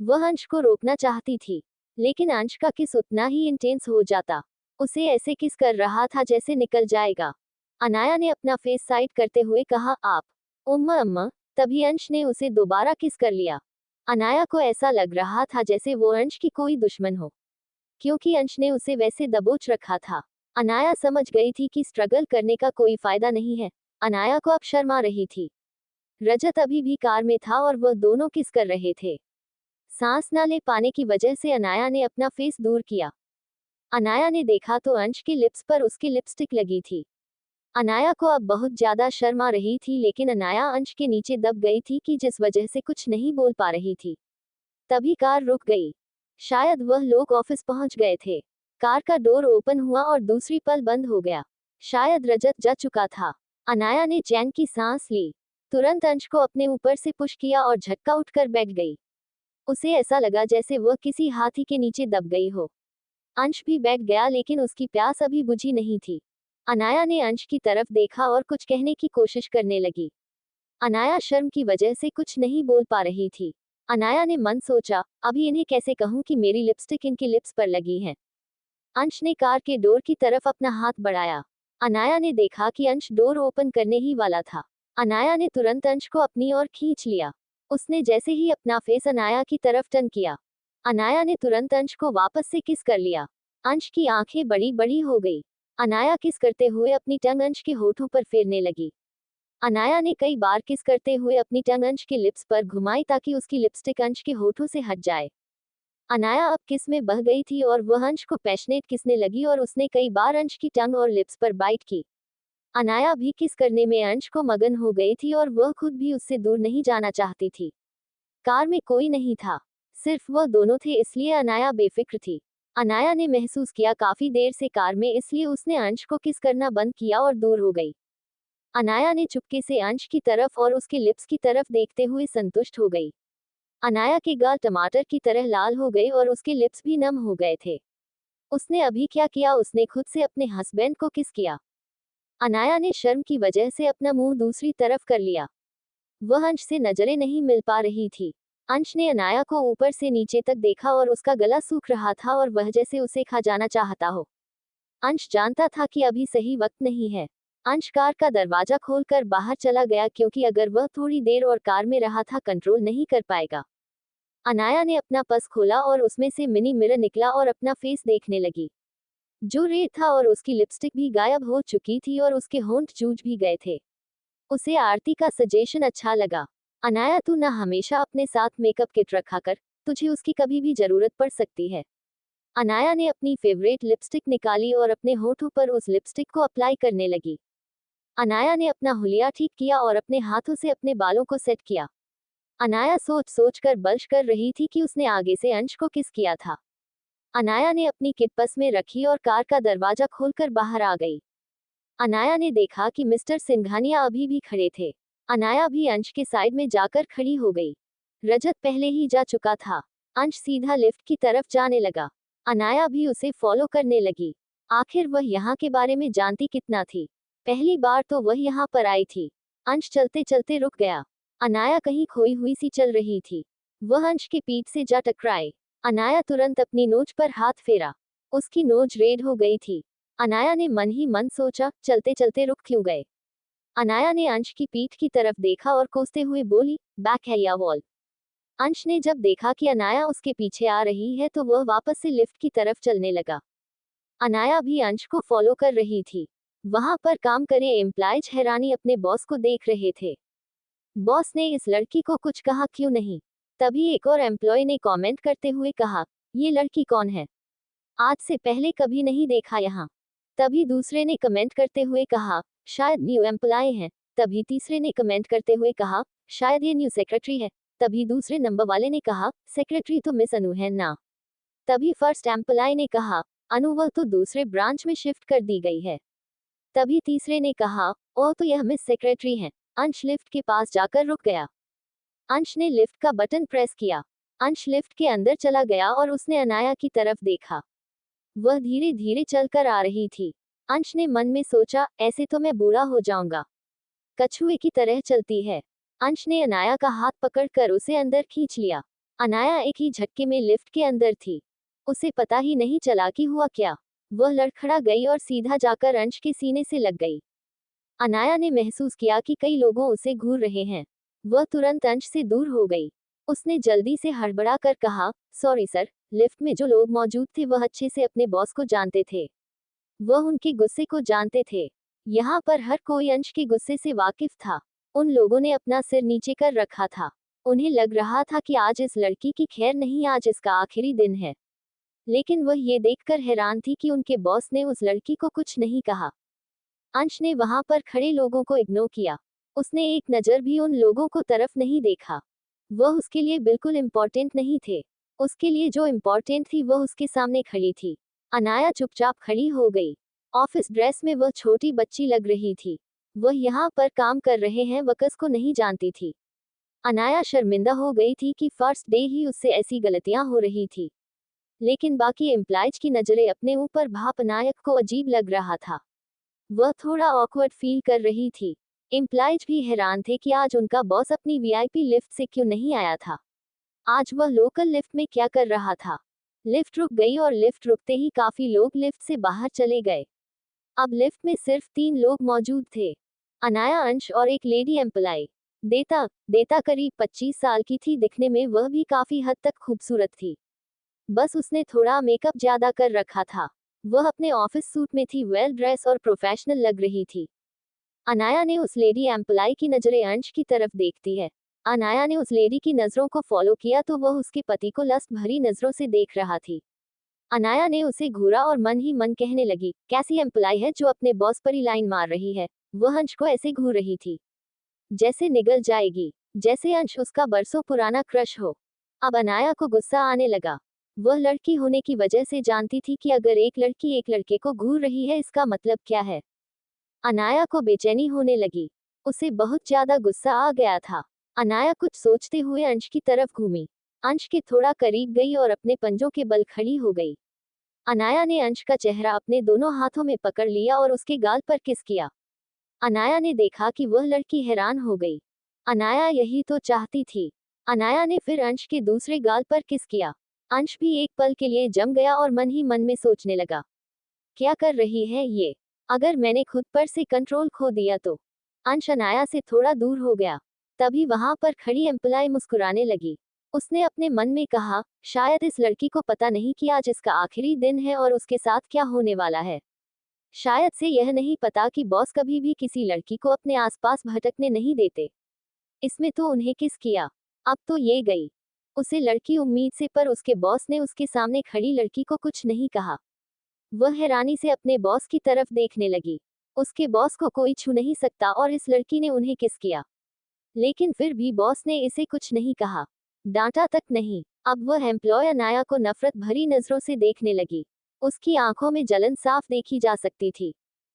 वह अंश को रोकना चाहती थी, लेकिन अंश का किस उतना ही इंटेंस हो जाता। उसे ऐसे किस कर रहा था जैसे निकल जाएगा। अनाया ने अपना फेस साइड करते हुए कहा, आप। उम्मा अम्मा। तभी अंश ने उसे दोबारा किस कर लिया। अनाया को ऐसा लग रहा था जैसे वो अंश की कोई दुश्मन हो, क्योंकि अंश ने उसे वैसे दबोच रखा था। अनाया समझ गई थी कि स्ट्रगल करने का कोई फायदा नहीं है। अनाया को अब शर्म आ रही थी। रजत अभी भी कार में था और वह दोनों किस कर रहे थे। सांस न ले पाने की वजह से अनाया ने अपना फेस दूर किया। अनाया ने देखा तो अंश के लिप्स पर उसकी लिपस्टिक लगी थी। अनाया को अब बहुत ज्यादा शर्म आ रही थी, लेकिन अनाया अंश के नीचे दब गई थी कि जिस वजह से कुछ नहीं बोल पा रही थी। तभी कार रुक गई। शायद वह लोग ऑफिस पहुंच गए थे। कार का डोर ओपन हुआ और दूसरी पल बंद हो गया। शायद रजत जा चुका था। अनाया ने चैन की सांस ली। तुरंत अंश को अपने ऊपर से पुश किया और झटका उठकर बैठ गई। उसे ऐसा लगा जैसे वह किसी हाथी के नीचे दब गई हो। अंश भी बैठ गया, लेकिन उसकी प्यास अभी बुझी नहीं थी। अनाया ने अंश की तरफ देखा और कुछ कहने की कोशिश करने लगी। अनाया शर्म की वजह से कुछ नहीं बोल पा रही थी। अनाया ने मन सोचा, अभी इन्हें कैसे कहूं कि मेरी लिपस्टिक इनके लिप्स पर लगी है। अंश ने कार के डोर की तरफ अपना हाथ बढ़ाया। अनाया ने देखा कि अंश डोर ओपन करने ही वाला था। अनाया ने तुरंत अंश को अपनी ओर खींच लिया। उसने जैसे ही अपना फेस अनाया की तरफ टर्न किया, अनाया ने तुरंत अंश को वापस से किस कर लिया। अंश की आंखें बड़ी बड़ी हो गई। अनाया किस करते हुए अपनी टंग अंश के होठों पर फेरने लगी। अनाया ने कई बार किस करते हुए अपनी टंग अंश के लिप्स पर घुमाई ताकि उसकी लिपस्टिक अंश के होठों से हट जाए। अनाया अब किस में बह गई थी और वह अंश को पैशनेट किसने लगी और उसने कई बार अंश की टंग और लिप्स पर बाइट की। अनाया भी किस करने में अंश को मगन हो गई थी और वह खुद भी उससे दूर नहीं जाना चाहती थी। कार में कोई नहीं था, सिर्फ वह दोनों थे, इसलिए अनाया बेफिक्र थी। अनाया ने महसूस किया काफी देर से कार में, इसलिए उसने अंश को किस करना बंद किया और दूर हो गई। अनाया ने चुपके से अंश की तरफ और उसके लिप्स की तरफ देखते हुए संतुष्ट हो गई। अनाया के गाल टमाटर की तरह लाल हो गए और उसके लिप्स भी नम हो गए थे। उसने अभी क्या किया, उसने खुद से अपने हस्बैंड को किस किया। अनाया ने शर्म की वजह से अपना मुंह दूसरी तरफ कर लिया। वह अंश से नजरें नहीं मिल पा रही थी। अंश ने अनाया को ऊपर से नीचे तक देखा और उसका गला सूख रहा था और वह जैसे उसे खा जाना चाहता हो। अंश जानता था कि अभी सही वक्त नहीं है। अंश कार का दरवाजा खोलकर बाहर चला गया, क्योंकि अगर वह थोड़ी देर और कार में रहा था कंट्रोल नहीं कर पाएगा। अनाया ने अपना पर्स खोला और उसमें से मिनी मिरर निकला और अपना फेस देखने लगी। जो रेड था और उसकी लिपस्टिक भी गायब हो चुकी थी और उसके होंठ जूझ भी गए थे। उसे आरती का सजेशन अच्छा लगा। अनाया, तू ना हमेशा अपने साथ मेकअप किट रखा कर, तुझे उसकी कभी भी जरूरत पड़ सकती है। अनाया ने अपनी फेवरेट लिपस्टिक निकाली और अपने होठों पर उस लिपस्टिक को अप्लाई करने लगी। अनाया ने अपना हुलिया ठीक किया और अपने हाथों से अपने बालों को सेट किया। अनाया सोच सोच कर बल्श कर रही थी कि उसने आगे से अंश को किस किया था। अनाया ने अपनी किट पर्स में रखी और कार का दरवाजा खोलकर बाहर आ गई। अनाया ने देखा कि मिस्टर सिंघानिया अभी भी खड़े थे। अनाया भी अंश के साइड में जाकर खड़ी हो गई। रजत पहले ही जा चुका था। अंश सीधा लिफ्ट की तरफ जाने लगा। अनाया भी उसे फॉलो करने लगी। आखिर वह यहाँ के बारे में जानती कितना थी। पहली बार तो वह यहाँ पर आई थी। अंश चलते चलते रुक गया। अनाया कहीं खोई हुई सी चल रही थी। वह अंश की पीठ से जा टकराए। अनाया तुरंत अपनी नोज पर हाथ फेरा। उसकी नोज रेड हो गई थी। अनाया ने मन ही मन सोचा, चलते चलते रुक क्यों गए। अनाया ने अंश की पीठ की तरफ देखा और कोसते हुए बोली, बैक है या वॉल। अंश ने जब देखा कि अनाया उसके पीछे आ रही है तो वह वापस से लिफ्ट की तरफ चलने लगा। अनाया भी अंश को फॉलो कर रही थी। वहां पर काम करे एम्प्लॉयज हैरानी अपने बॉस को देख रहे थे। बॉस ने इस लड़की को कुछ कहा क्यों नहीं। तभी एक और एम्प्लॉय ने कमेंट करते हुए कहा, ये लड़की कौन है, आज से पहले कभी नहीं देखा यहाँ। तभी दूसरे ने कमेंट करते हुए कहा, शायद न्यू एम्प्लॉय है। तभी तीसरे ने कमेंट करते हुए कहा, शायद ये न्यू सेक्रेटरी है। तभी दूसरे नंबर वाले ने कहा, सेक्रेटरी तो मिस अनु है ना। तभी फर्स्ट एम्प्लॉय ने कहा, अनु वह तो दूसरे ब्रांच में शिफ्ट कर दी गई है। तभी तीसरे ने कहा, ओ तो यह मिस सेक्रेटरी है। अंश लिफ्ट के पास जाकर रुक गया। अंश ने लिफ्ट का बटन प्रेस किया। अंश लिफ्ट के अंदर चला गया और उसने अनाया की तरफ देखा। वह धीरे धीरे चलकर आ रही थी। अंश ने मन में सोचा, ऐसे तो मैं बूढ़ा हो जाऊंगा। कछुए की तरह चलती है। अंश ने अनाया का हाथ पकड़कर उसे अंदर खींच लिया। अनाया एक ही झटके में लिफ्ट के अंदर थी। उसे पता ही नहीं चला कि हुआ क्या। वह लड़खड़ा गई और सीधा जाकर अंश के सीने से लग गई। अनाया ने महसूस किया कि कई लोगों उसे घूर रहे हैं। वह तुरंत अंश से दूर हो गई। उसने जल्दी से हड़बड़ा कर कहा, सॉरी सर। लिफ्ट में जो लोग मौजूद थे वह अच्छे से अपने बॉस को जानते थे। वह उनके गुस्से को जानते थे। यहाँ पर हर कोई अंश के गुस्से से वाकिफ था। उन लोगों ने अपना सिर नीचे कर रखा था। उन्हें लग रहा था कि आज इस लड़की की खैर नहीं, आज इसका आखिरी दिन है। लेकिन वह ये देखकर हैरान थी कि उनके बॉस ने उस लड़की को कुछ नहीं कहा। अंश ने वहां पर खड़े लोगों को इग्नोर किया। उसने एक नजर भी उन लोगों को तरफ नहीं देखा। वह उसके लिए बिल्कुल इम्पोर्टेंट नहीं थे। उसके लिए जो इम्पोर्टेंट थी वह उसके सामने खड़ी थी। अनाया चुपचाप खड़ी हो गई। ऑफिस ड्रेस में वह छोटी बच्ची लग रही थी। वह यहाँ पर काम कर रहे हैं वर्कर्स को नहीं जानती थी। अनाया शर्मिंदा हो गई थी कि फर्स्ट डे ही उससे ऐसी गलतियां हो रही थी। लेकिन बाकी एम्प्लॉयज की नजरें अपने ऊपर भाप अनायक को अजीब लग रहा था। वह थोड़ा ऑकवर्ड फील कर रही थी। एम्प्लॉयज भी हैरान थे कि आज उनका बॉस अपनी वीआईपी लिफ्ट से क्यों नहीं आया था। आज वह लोकल लिफ्ट में क्या कर रहा था। लिफ्ट रुक गई और लिफ्ट रुकते ही काफी लोग लिफ्ट से बाहर चले गए। अब लिफ्ट में सिर्फ 3 लोग मौजूद थे, अनाया, अंश और एक लेडी एम्प्लॉय। देता करीब 25 साल की थी। दिखने में वह भी काफी हद तक खूबसूरत थी। बस उसने थोड़ा मेकअप ज्यादा कर रखा था। वह अपने ऑफिस सूट में थी, वेल ड्रेस और प्रोफेशनल लग रही थी। अनाया ने उस लेडी एम्प्लॉय की नजरें अंश की तरफ देखती है। अनाया ने उस लेडी की नजरों को फॉलो किया तो वह उसके पति को लस्ट भरी नजरों से देख रहा थी। अनाया ने उसे घूरा और मन ही मन कहने लगी, कैसी एम्प्लॉय है जो अपने बॉस पर ही लाइन मार रही है। वह अंश को ऐसे घूर रही थी जैसे निगल जाएगी, जैसे अंश उसका बरसों पुराना क्रश हो। अब अनाया को गुस्सा आने लगा। वह लड़की होने की वजह से जानती थी कि अगर एक लड़की एक लड़के को घूर रही है इसका मतलब क्या है। अनाया को बेचैनी होने लगी। उसे बहुत ज्यादा गुस्सा आ गया था। अनाया कुछ सोचते हुए अंश की तरफ घूमी। अंश के थोड़ा करीब गई और अपने पंजों के बल खड़ी हो गई। अनाया ने अंश का चेहरा अपने दोनों हाथों में पकड़ लिया और उसके गाल पर किस किया। अनाया ने देखा कि वह लड़की हैरान हो गई। अनाया यही तो चाहती थी। अनाया ने फिर अंश के दूसरे गाल पर किस किया। अंश भी एक पल के लिए जम गया और मन ही मन में सोचने लगा, क्या कर रही है ये, अगर मैंने खुद पर से कंट्रोल खो दिया तो। अंश अनाया से थोड़ा दूर हो गया। तभी वहां पर खड़ी एम्प्लॉय मुस्कुराने लगी। उसने अपने मन में कहा, शायद इस लड़की को पता नहीं कि आज इसका आखिरी दिन है और उसके साथ क्या होने वाला है। शायद से यह नहीं पता कि बॉस कभी भी किसी लड़की को अपने आसपास भटकने नहीं देते। इसमें तो उन्हें किस किया। अब तो ये गई। उसे लड़की उम्मीद से, पर उसके बॉस ने उसके सामने खड़ी लड़की को कुछ नहीं कहा। वह हैरानी से अपने बॉस की तरफ देखने लगी। उसके बॉस को कोई छू नहीं सकता और इस लड़की ने उन्हें किस किया। लेकिन फिर भी बॉस ने इसे कुछ नहीं कहा, डांटा तक नहीं। अब वह एम्प्लॉय अनाया को नफरत भरी नजरों से देखने लगी। उसकी आंखों में जलन साफ देखी जा सकती थी।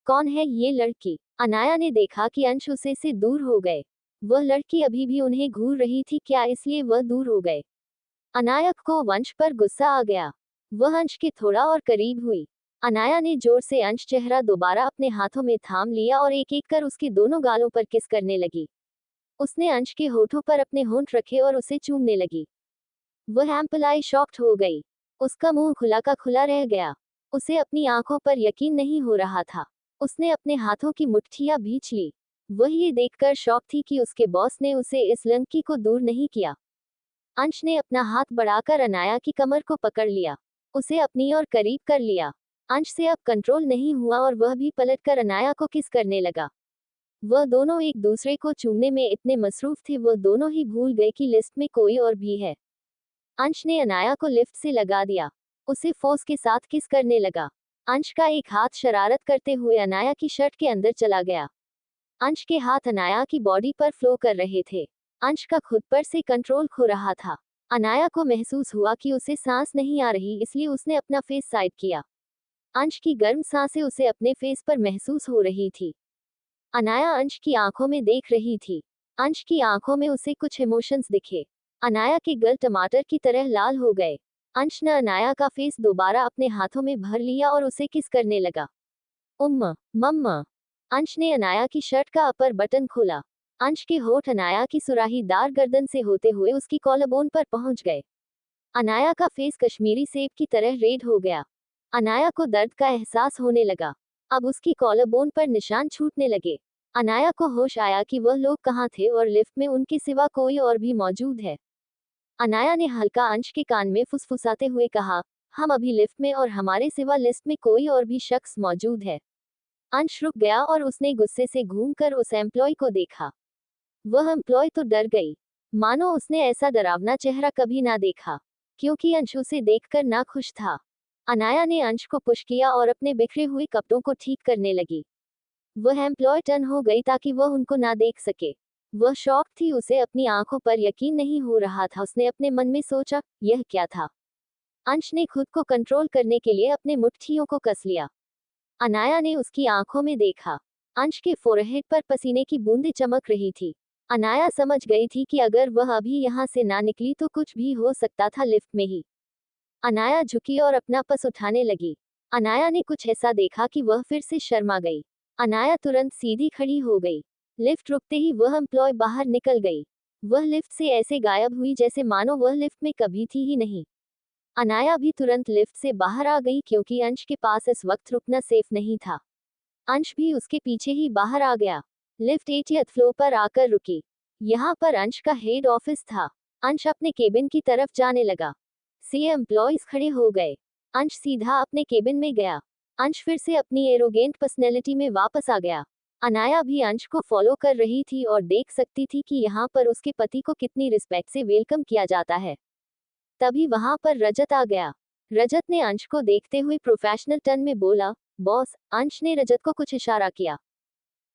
कौन है ये लड़की? अनाया ने देखा कि अंश उसे से दूर हो गए। वह लड़की अभी भी उन्हें घूर रही थी, क्या इसलिए वह दूर हो गए? अनायक को अंश पर गुस्सा आ गया। वह अंश के थोड़ा और करीब हुई। अनाया ने जोर से अंश चेहरा दोबारा अपने हाथों में थाम लिया और एक एक कर उसके दोनों गालों पर किस करने लगी। उसने अंश के होठों पर अपने होंठ रखे और उसे चूमने लगी। वह एम्प्लॉय शॉक्ड हो गई। उसका मुंह खुला का खुला रह गया। उसे अपनी आंखों पर यकीन नहीं हो रहा था। उसने अपने हाथों की मुट्ठियां भींच ली। वह ये देखकर शॉक थी कि उसके बॉस ने उसे इस लड़की को दूर नहीं किया। अंश ने अपना हाथ बढ़ाकर अनाया की कमर को पकड़ लिया, उसे अपनी ओर करीब कर लिया। अंश से अब कंट्रोल नहीं हुआ और वह भी पलटकर अनाया को किस करने लगा। वह दोनों एक दूसरे को चूमने में इतने मसरूफ थे, वह दोनों ही भूल गए कि लिस्ट में कोई और भी है। अंश ने अनाया को लिफ्ट से लगा दिया, उसे फोर्स के साथ किस करने लगा। अंश का एक हाथ शरारत करते हुए अनाया की शर्ट के अंदर चला गया। अंश के हाथ अनाया की बॉडी पर फ्लो कर रहे थे। अंश का खुद पर से कंट्रोल खो रहा था। अनाया को महसूस हुआ कि उसे सांस नहीं आ रही, इसलिए उसने अपना फेस साइड किया। अंश की गर्म सांसें उसे अपने फेस पर महसूस हो रही थी। अनाया अंश की आंखों में देख रही थी। अंश की आंखों में उसे कुछ इमोशंस दिखे। अनाया के गल टमाटर की तरह लाल हो गए। अंश ने अनाया का फेस दोबारा अपने हाथों में भर लिया और उसे किस करने लगा। उम्मा, मम्मा। अंश ने अनाया की शर्ट का अपर बटन खोला। अंश के होठ अनाया की सुराहीदार गर्दन से होते हुए उसकी कॉलरबोन पर पहुंच गए। अनाया का फेस कश्मीरी सेब की तरह रेड हो गया। अनाया को दर्द का एहसास होने लगा। अब उसकी कॉलरबोन पर निशान छूटने लगे। अनाया को होश आया कि वह लोग कहाँ थे और लिफ्ट में उनके सिवा कोई और भी मौजूद है। अनाया ने हल्का अंश के कान में फुसफुसाते हुए कहा, हम अभी लिफ्ट में और हमारे सिवा लिस्ट में कोई और भी शख्स मौजूद है। अंश रुक गया और उसने गुस्से से घूमकर उस एम्प्लॉय को देखा। वह एम्प्लॉय तो डर गई, मानो उसने ऐसा डरावना चेहरा कभी ना देखा, क्योंकि अंश उसे देखकर ना खुश था। अनाया ने अंश को पुश किया और अपने बिखरे हुए कपड़ों को ठीक करने लगी। वह एम्प्लॉय टर्न हो गई ताकि वह उनको ना देख सके। वह शॉक थी, उसे अपनी आंखों पर यकीन नहीं हो रहा था। उसने अपने मन में सोचा, यह क्या था। अंश ने खुद को कंट्रोल करने के लिए अपने मुट्ठियों को कस लिया। अनाया ने उसकी आंखों में देखा। अंश के फोरहेड पर पसीने की बूंदें चमक रही थी। अनाया समझ गई थी कि अगर वह अभी यहाँ से ना निकली तो कुछ भी हो सकता था लिफ्ट में ही। अनाया झुकी और अपना पस उठाने लगी। अनाया ने कुछ ऐसा देखा कि वह फिर से शर्मा गई। अनाया तुरंत सीधी खड़ी हो गई। लिफ्ट रुकते ही वह एम्प्लॉय बाहर निकल गई। वह लिफ्ट से ऐसे गायब हुई जैसे मानो वह लिफ्ट में कभी थी ही नहीं। अनाया भी तुरंत लिफ्ट से बाहर आ गई, क्योंकि अंश के पास इस वक्त रुकना सेफ नहीं था। अंश भी उसके पीछे ही बाहर आ गया। लिफ्ट 80th फ्लोर पर आकर रुकी। यहाँ पर अंश का हेड ऑफिस था। अंश अपने केबिन की तरफ जाने लगा। सीए एम्प्लॉयज खड़े हो गए। अंश सीधा अपने केबिन में गया। अंश फिर से अपनी एरोगेंट पर्सनैलिटी में वापस आ गया। अनाया भी अंश को फॉलो कर रही थी और देख सकती थी कि यहाँ पर उसके पति को कितनी रिस्पेक्ट से वेलकम किया जाता है। तभी वहां पर रजत आ गया। रजत ने अंश को देखते हुए प्रोफेशनल टर्न में बोला, बॉस। अंश ने रजत को कुछ इशारा किया।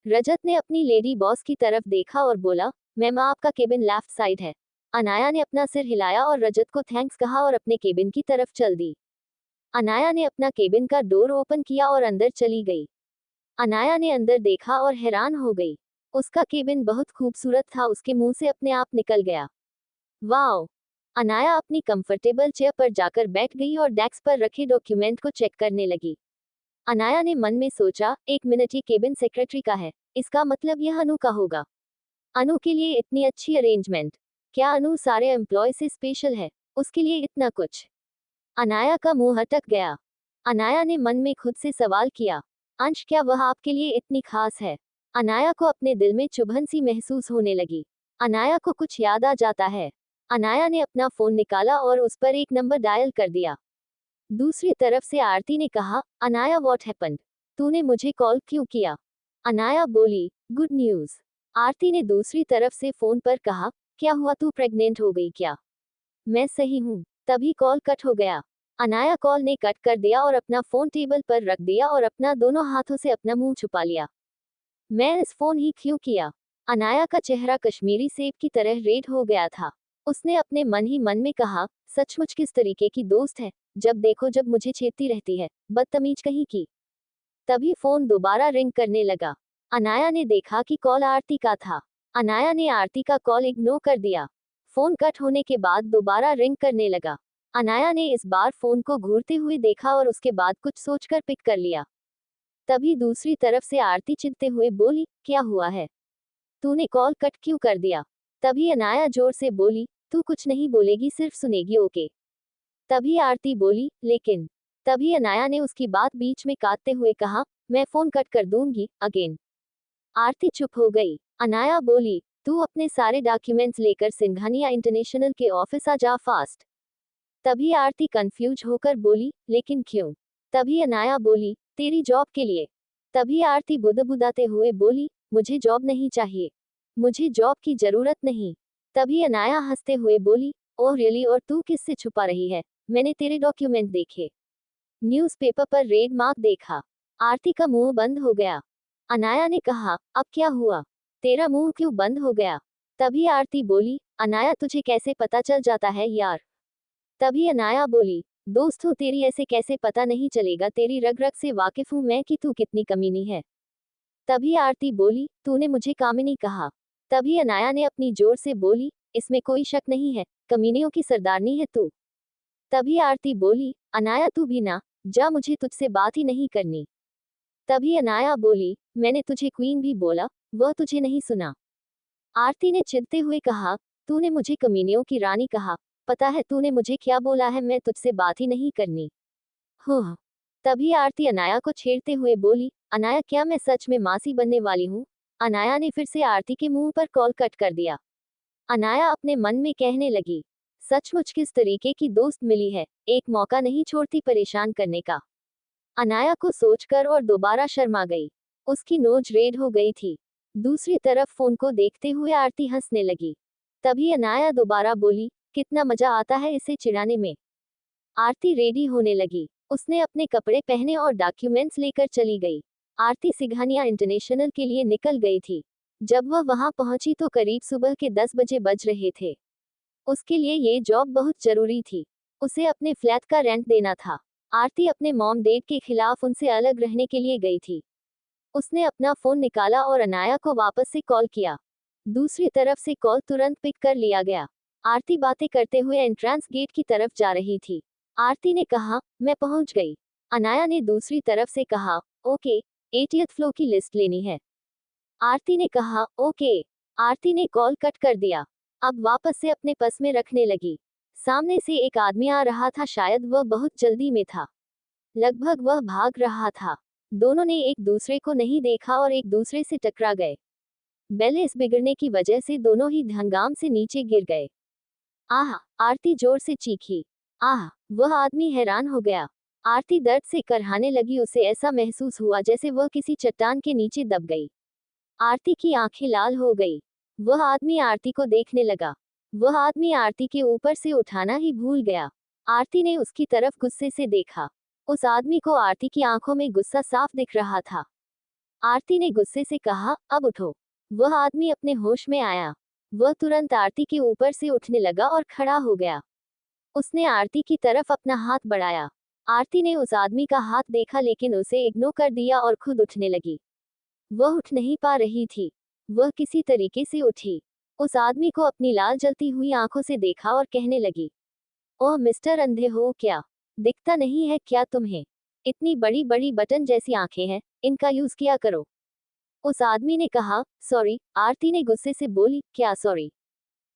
रजत ने अपनी लेडी बॉस की तरफ देखा और बोला, मैम आपका केबिन लेफ्ट साइड है। अनाया ने अपना सिर हिलाया और रजत को थैंक्स कहा और अपने केबिन की तरफ चल दी। अनाया ने अपना केबिन का डोर ओपन किया और अंदर चली गई। अनाया ने अंदर देखा और हैरान हो गई। उसका केबिन बहुत खूबसूरत था। उसके मुंह से अपने आप निकल गया, वाओ। अनाया अपनी कंफर्टेबल चेयर पर जाकर बैठ गई और डेस्क पर रखे डॉक्यूमेंट को चेक करने लगी। अनाया ने मन में सोचा, एक मिनट, ये केबिन सेक्रेटरी का है, इसका मतलब यह अनु का होगा। अनु के लिए इतनी अच्छी अरेंजमेंट। क्या अनु सारे एम्प्लॉय से स्पेशल है, उसके लिए इतना कुछ। अनाया का मुंह हटक गया। अनाया ने मन में खुद से सवाल किया, अंश क्या वह आपके लिए इतनी खास है। अनाया को अपने दिल में चुभन सी महसूस होने लगी। अनाया को कुछ याद आ जाता है। अनाया ने अपना फोन निकाला और उस पर एक नंबर डायल कर दिया। दूसरी तरफ से आरती ने कहा, अनाया व्हाट हैपेंड, तूने मुझे कॉल क्यों किया। अनाया बोली, गुड न्यूज। आरती ने दूसरी तरफ से फोन पर कहा, क्या हुआ, तू प्रेग्नेंट हो गई क्या। मैं सही हूँ। तभी कॉल कट हो गया। अनाया कॉल ने कट कर दिया और अपना फोन टेबल पर रख दिया और अपना दोनों हाथों से अपना मुंह छुपा लिया। मैं इस फोन ही क्यों किया? अनाया का चेहरा कश्मीरी सेब की तरह रेड हो गया था। उसने अपने मन ही मन में कहा, सचमुच किस तरीके की दोस्त है, जब देखो जब मुझे छेड़ती रहती है, बदतमीज कहीं की। तभी फोन दोबारा रिंग करने लगा। अनाया ने देखा कि कॉल आरती का था। अनाया ने आरती का कॉल इग्नोर कर दिया। फोन कट होने के बाद दोबारा रिंग करने लगा। अनाया ने इस बार फोन को घूरते हुए देखा और उसके बाद कुछ सोचकर पिक कर लिया। तभी दूसरी तरफ से आरती चिढ़ते हुए बोली, क्या हुआ है? तूने कॉल कट क्यों कर दिया? तभी अनाया जोर से बोली, तू कुछ नहीं बोलेगी, सिर्फ सुनेगी, ओके? तभी आरती बोली, लेकिन। तभी अनाया ने उसकी बात बीच में काटते हुए कहा, मैं फोन कट कर दूंगी, अगेन। आरती चुप हो गई। अनाया बोली, तू अपने सारे डॉक्यूमेंट्स लेकर सिंघानिया इंटरनेशनल के ऑफिस आ जा, फास्ट। तभी आरती कंफ्यूज होकर बोली, लेकिन क्यों? तभी अनाया बोली, तेरी जॉब के लिए। तभी आरती बुदबुदाते हुए बोली, मुझे जॉब नहीं चाहिए, मुझे जॉब की जरूरत नहीं। तभी अनाया हंसते हुए बोली, ओह रियली, और तू किससे छुपा रही है? मैंने तेरे डॉक्यूमेंट देखे, न्यूज़पेपर पर रेड मार्क देखा। आरती का मुंह बंद हो गया। अनाया ने कहा, अब क्या हुआ? तेरा मुंह क्यों बंद हो गया? तभी आरती बोली, अनाया तुझे कैसे पता चल जाता है यार? तभी अनाया बोली, दोस्त हो तेरी, ऐसे कैसे पता नहीं चलेगा, तेरी रग रग से वाकिफ हूं मैं कि तू कितनी कमीनी है। तभी आरती बोली, तूने मुझे कामिनी कहा? तभी अनाया ने अपनी जोर से बोली, इसमें कोई शक नहीं है, कमीनियों की सरदारनी है तू। तभी आरती बोली, अनाया तू भी ना, जा, मुझे तुझसे बात ही नहीं करनी। तभी अनाया बोली, मैंने तुझे क्वीन भी बोला, वह तुझे नहीं सुना। आरती ने चिढ़ते हुए कहा, तूने मुझे कमीनियों की रानी कहा, पता है तूने मुझे क्या बोला है, मैं तुझसे बात ही नहीं करनी। हो। तभी आरती अनाया को छेड़ते हुए बोली, अनाया क्या मैं सच में मासी बनने वाली हूँ? अनाया ने फिर से आरती के मुंह पर कॉल कट कर दिया। अनाया अपने मन में कहने लगी, सचमुच किस तरीके की दोस्त मिली है, एक मौका नहीं छोड़ती परेशान करने का। अनाया को सोचकर और दोबारा शर्मा गई। उसकी नोज रेड हो गई थी। दूसरी तरफ फोन को देखते हुए आरती हंसने लगी। तभी अनाया दोबारा बोली, कितना मजा आता है इसे चिढ़ाने में। आरती रेडी होने लगी। उसने अपने कपड़े पहने और डॉक्यूमेंट्स लेकर चली गई। आरती सिंघानिया इंटरनेशनल के लिए निकल गई थी। जब वह वहां पहुंची तो करीब सुबह के 10 बजे बज रहे थे। उसके लिए ये जॉब बहुत जरूरी थी। उसे अपने फ्लैट का रेंट देना था। आरती अपने मॉम डैड के खिलाफ उनसे अलग रहने के लिए गई थी। उसने अपना फोन निकाला और अनाया को वापस से कॉल किया। दूसरी तरफ से कॉल तुरंत पिक कर लिया गया। आरती बातें करते हुए एंट्रेंस गेट की तरफ जा रही थी। आरती ने कहा, मैं पहुंच गई। अनाया ने दूसरी तरफ से कहा, ओके, 80th फ्लोर की लिस्ट लेनी है। आरती ने कहा, ओके। आरती ने कॉल कट कर दिया। अब वापस से अपने पर्स में रखने लगी। सामने से एक आदमी आ रहा था, शायद वह बहुत जल्दी में था। लगभग वह भाग रहा था। दोनों ने एक दूसरे को नहीं देखा और एक दूसरे से टकरा गए। बैलेंस बिगड़ने की वजह से दोनों ही हंगाम से नीचे गिर गए। आह! आरती जोर से चीखी। आह! वह आदमी हैरान हो गया। आरती दर्द से करहाने लगी, उसे ऐसा महसूस हुआ जैसे वह किसी चट्टान के नीचे दब गई। आरती की आंखें लाल हो गई। वह आदमी आरती को देखने लगा। वह आदमी आरती के ऊपर से उठाना ही भूल गया। आरती ने उसकी तरफ गुस्से से देखा। उस आदमी को आरती की आंखों में गुस्सा साफ दिख रहा था। आरती ने गुस्से से कहा, अब उठो। वह आदमी अपने होश में आया। वह तुरंत आरती के ऊपर से उठने लगा और खड़ा हो गया। उसने आरती की तरफ अपना हाथ बढ़ाया। आरती ने उस आदमी का हाथ देखा लेकिन उसे इग्नोर कर दिया और खुद उठने लगी। वह उठ नहीं पा रही थी। वह किसी तरीके से उठी। उस आदमी को अपनी लाल जलती हुई आंखों से देखा और कहने लगी, ओह मिस्टर, अंधे हो क्या? दिखता नहीं है क्या तुम्हें? इतनी बड़ी बड़ी बटन जैसी आंखें हैं, इनका यूज किया करो। उस आदमी ने कहा, सॉरी। आरती ने गुस्से से बोली, क्या सॉरी?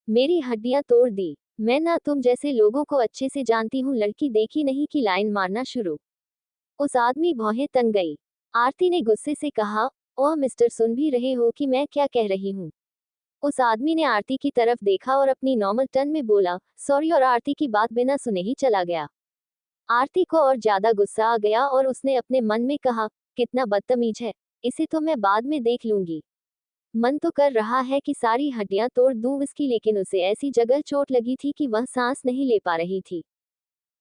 मेरी हड्डियां तोड़ दी। मैं ना तुम जैसे लोगों को अच्छे से जानती हूँ, लड़की देखी नहीं कि लाइन मारना शुरू। उस आदमी भौहें तन गई। आरती ने गुस्से से कहा, ओह मिस्टर, सुन भी रहे हो कि मैं क्या कह रही हूँ? उस आदमी ने आरती की तरफ देखा और अपनी नॉर्मल टन में बोला, सॉरी, और आरती की बात बिना सुने ही चला गया। आरती को और ज्यादा गुस्सा आ गया और उसने अपने मन में कहा, कितना बदतमीज है, इसे तो मैं बाद में देख लूंगी। मन तो कर रहा है कि सारी हड्डियां तोड़ दूं इसकी, लेकिन उसे ऐसी जगह चोट लगी थी कि वह सांस नहीं ले पा रही थी।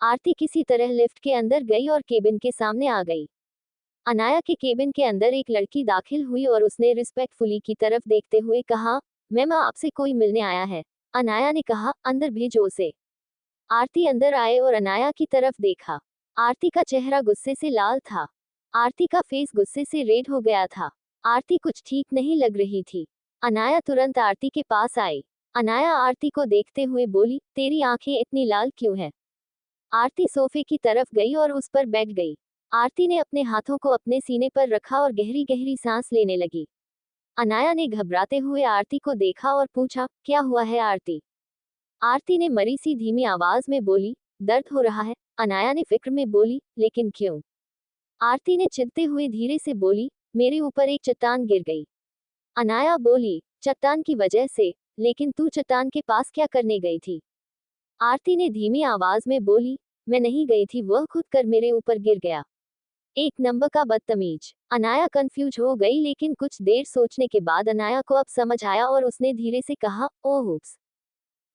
आरती किसी तरह लिफ्ट के अंदर गई और केबिन के सामने आ गई। अनाया के केबिन के अंदर एक लड़की दाखिल हुई और उसने रिस्पेक्टफुली की तरफ देखते हुए कहा, मैम आपसे कोई मिलने आया है। अनाया ने कहा, अंदर भेजो उसे। आरती अंदर आए और अनाया की तरफ देखा। आरती का चेहरा गुस्से से लाल था। आरती का फेस गुस्से से रेड हो गया था। आरती कुछ ठीक नहीं लग रही थी। अनाया तुरंत आरती के पास आई। अनाया आरती को देखते हुए बोली, तेरी आंखें इतनी लाल क्यों हैं? आरती सोफे की तरफ गई और उस पर बैठ गई। आरती ने अपने हाथों को अपने सीने पर रखा और गहरी गहरी सांस लेने लगी। अनाया ने घबराते हुए आरती को देखा और पूछा, क्या हुआ है आरती? आरती ने मरी सी धीमी आवाज में बोली, दर्द हो रहा है। अनाया ने फिक्र में बोली, लेकिन क्यों? आरती ने चिढ़ते हुए धीरे से बोली, मेरे ऊपर एक चट्टान गिर गई। अनाया बोली, चट्टान की वजह से? लेकिन तू चट्टान के पास क्या करने गई थी? आरती ने धीमी आवाज में बोली, मैं नहीं गई थी, वह खुद कर मेरे ऊपर गिर गया। एक नंबर का बदतमीज। अनाया कंफ्यूज हो गई, लेकिन कुछ देर सोचने के बाद अनाया को अब समझ आया और उसने धीरे से कहा, ओह उप्स।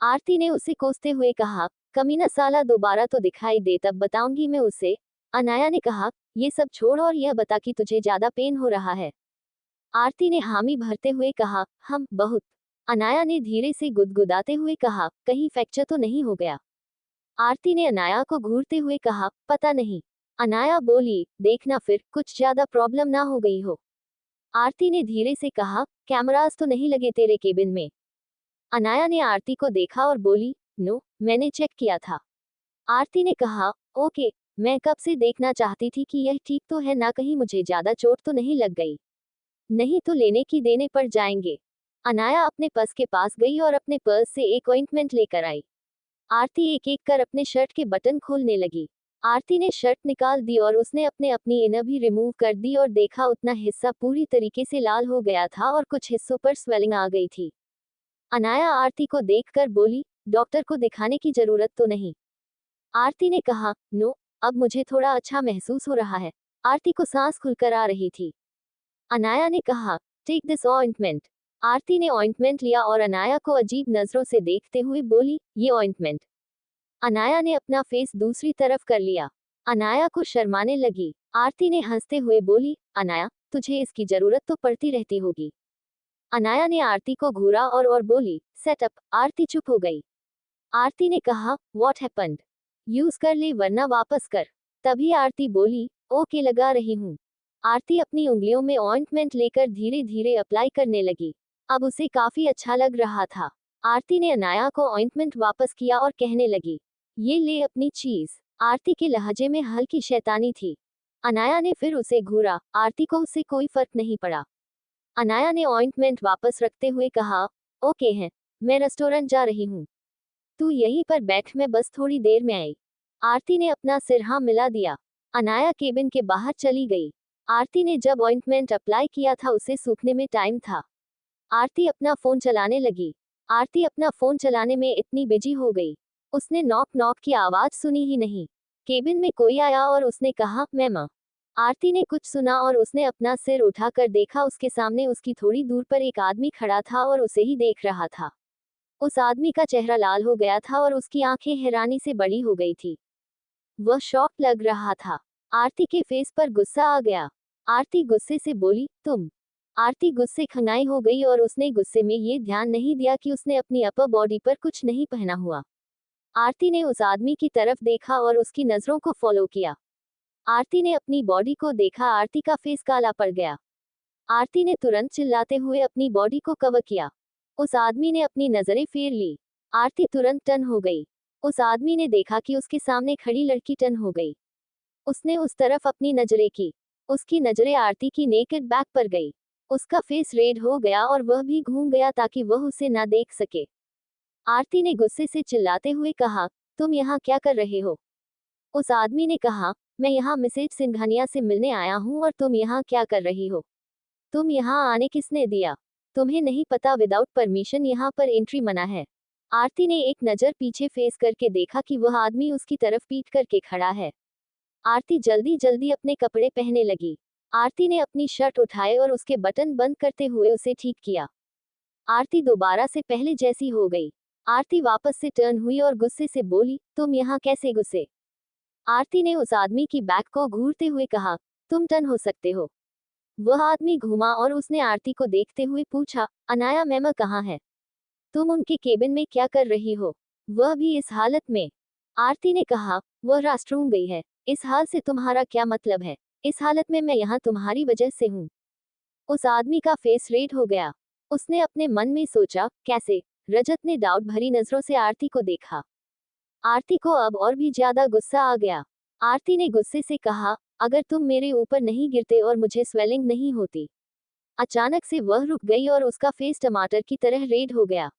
आरती ने उसे कोसते हुए कहा, कमीना साला दोबारा तो दिखाई दे तब बताऊंगी मैं उसे। अनाया ने कहा, ये सब छोड़ और यह बता कि तुझे ज्यादा पेन हो रहा है। आरती ने हामी भरते हुए कहा, हम बहुत। अनाया ने धीरे से गुदगुदाते हुए कहा, कहीं फ्रैक्चर तो नहीं हो गया? आरती ने अनाया को घूरते हुए कहा, पता नहीं। अनाया बोली, देखना फिर कुछ ज्यादा प्रॉब्लम ना हो गई हो। आरती ने धीरे से कहा, कैमरास तो नहीं लगे तेरे केबिन में? अनाया ने आरती को देखा और बोली, नो, मैंने चेक किया था। आरती ने कहा, ओके, मैं कब से देखना चाहती थी कि यह ठीक तो है ना, कहीं मुझे ज्यादा चोट तो नहीं लग गई। नहीं तो लेने की देने पड़ जाएंगे। अनाया अपने पर्स के पास गई और अपने पर्स से एक ऑइंटमेंट लेकर आई। आरती एक एक कर अपने शर्ट के बटन खोलने लगी। आरती ने शर्ट निकाल दी और उसने अपनी इनर भी रिमूव कर दी और देखा उतना हिस्सा पूरी तरीके से लाल हो गया था और कुछ हिस्सों पर स्वेलिंग आ गई थी। अनाया आरती को देखकर बोली, डॉक्टर को दिखाने की जरूरत तो नहीं? आरती ने कहा, नो, अब मुझे थोड़ा अच्छा महसूस हो रहा है। आरती को सांस खुलकर आ रही थी। अनाया ने कहा, टेक दिस ऑइंटमेंट। आरती ने ऑइंटमेंट लिया और अनाया को अजीब नजरों से देखते हुए बोली, ये ऑइंटमेंट। अनाया ने अपना फेस दूसरी तरफ कर लिया। अनाया को शर्माने लगी। आरती ने हंसते हुए बोली, अनाया, तुझे इसकी जरूरत तो पड़ती रहती होगी। अनाया ने आरती को घूरा और बोली, सेटअप। आरती चुप हो गई। आरती ने कहा, व्हाट हैपेंड? यूज कर ले वरना वापस कर। तभी आरती बोली, ओके लगा रही हूँ। आरती अपनी उंगलियों में ऑइंटमेंट लेकर धीरे धीरे अप्लाई करने लगी। अब उसे काफी अच्छा लग रहा था। आरती ने अनाया को ऑइंटमेंट वापस किया और कहने लगी, ये ले अपनी चीज। आरती के लहजे में हल्की शैतानी थी। अनाया ने फिर उसे घूरा। आरती को उससे कोई फर्क नहीं पड़ा। अनाया ने ऑइंटमेंट वापस रखते हुए कहा, ओके है, मैं रेस्टोरेंट जा रही हूँ। तू यहीं पर बैठ, मैं बस थोड़ी देर में आई। आरती ने अपना सिर हाँ मिला दिया। अनाया केबिन के बाहर चली गई। आरती ने जब ऑइंटमेंट अप्लाई किया था उसे सूखने में टाइम था। आरती अपना फोन चलाने लगी। आरती अपना फोन चलाने में इतनी बिजी हो गई, उसने नॉक नॉक की आवाज सुनी ही नहीं। केबिन में कोई आया और उसने कहा, मैम। आरती ने कुछ सुना और उसने अपना सिर उठाकर देखा। उसके सामने उसकी थोड़ी दूर पर एक आदमी खड़ा था और उसे ही देख रहा था। उस आदमी का चेहरा लाल हो गया था और उसकी आंखें हैरानी से बड़ी हो गई थी। वह शॉक लग रहा था। आरती के फेस पर गुस्सा आ गया। आरती गुस्से से बोली, तुम। आरती गुस्से खंगाई हो गई और उसने गुस्से में ये ध्यान नहीं दिया कि उसने अपनी अपर बॉडी पर कुछ नहीं पहना हुआ। आरती ने उस आदमी की तरफ देखा और उसकी नजरों को फॉलो किया। आरती ने अपनी बॉडी को देखा। आरती का फेस काला पड़ गया। आरती ने तुरंत चिल्लाते हुए अपनी बॉडी को कवर किया। उस आदमी ने अपनी नजरें फेर ली। आरती तुरंत टर्न हो गई। उस आदमी ने देखा कि उसके सामने खड़ी लड़की टर्न हो गई। उसने उस तरफ अपनी नजरें की। उसकी नजरें आरती की नेकेड बैक पर गई। उसका फेस रेड हो गया और वह भी घूम गया ताकि वह उसे ना देख सके। आरती ने गुस्से से चिल्लाते हुए कहा, तुम यहाँ क्या कर रहे हो? उस आदमी ने कहा, मैं यहाँ मिसेज सिंघानिया से मिलने आया हूँ और तुम यहाँ क्या कर रही हो? तुम यहाँ आने किसने दिया? तुम्हें नहीं पता विदाउट परमिशन यहाँ पर एंट्री मना है। आरती ने एक नजर पीछे फेस करके देखा कि वह आदमी उसकी तरफ पीट करके खड़ा है। आरती जल्दी जल्दी अपने कपड़े पहनने लगी। आरती ने अपनी शर्ट उठाए और उसके बटन बंद करते हुए उसे ठीक किया। आरती दोबारा से पहले जैसी हो गई। आरती वापस से टर्न हुई और गुस्से से बोली, तुम यहाँ कैसे घुसे? आरती ने उस आदमी की बैक को घूरते हुए कहा, तुम टर्न हो सकते हो। वह आदमी घूमा और उसने आरती को देखते हुए पूछा, अनाया मैम कहाँ है? तुम उनके केबिन में क्या कर रही हो, वह भी इस हालत में? आरती ने कहा, वह रेस्टरूम गई है। इस हाल से तुम्हारा क्या मतलब है? इस हालत में मैं यहाँ तुम्हारी वजह से हूँ। उस आदमी का फेस रेड हो गया। उसने अपने मन में सोचा, कैसे? रजत ने डाउट भरी नजरों से आरती को देखा। आरती को अब और भी ज्यादा गुस्सा आ गया। आरती ने गुस्से से कहा, अगर तुम मेरे ऊपर नहीं गिरते और मुझे स्वेलिंग नहीं होती। अचानक से वह रुक गई और उसका फेस टमाटर की तरह रेड हो गया।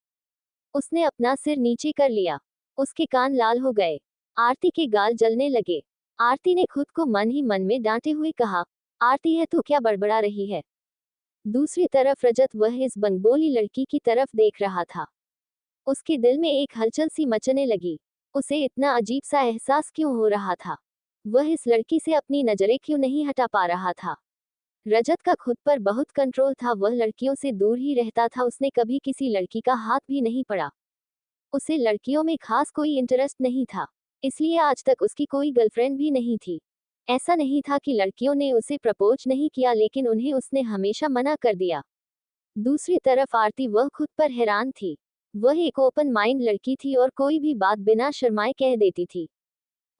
उसने अपना सिर नीचे कर लिया। उसके कान लाल हो गए। आरती के गाल जलने लगे। आरती ने खुद को मन ही मन में डांटे हुए कहा, आरती है तो क्या बड़बड़ा रही है? दूसरी तरफ रजत वह इस बंगबोली लड़की की तरफ देख रहा था। उसके दिल में एक हलचल सी मचने लगी। उसे इतना अजीब सा एहसास क्यों हो रहा था? वह इस लड़की से अपनी नजरें क्यों नहीं हटा पा रहा था? रजत का खुद पर बहुत कंट्रोल था, वह लड़कियों से दूर ही रहता था, उसने कभी किसी लड़की का हाथ भी नहीं पड़ा। उसे लड़कियों में खास कोई इंटरेस्ट नहीं था, इसलिए आज तक उसकी कोई गर्लफ्रेंड भी नहीं थी। ऐसा नहीं था कि लड़कियों ने उसे प्रपोज नहीं किया, लेकिन उन्हें उसने हमेशा मना कर दिया। दूसरी तरफ आरती, वह खुद पर हैरान थी। वह एक ओपन माइंड लड़की थी और कोई भी बात बिना शर्माए कह देती थी।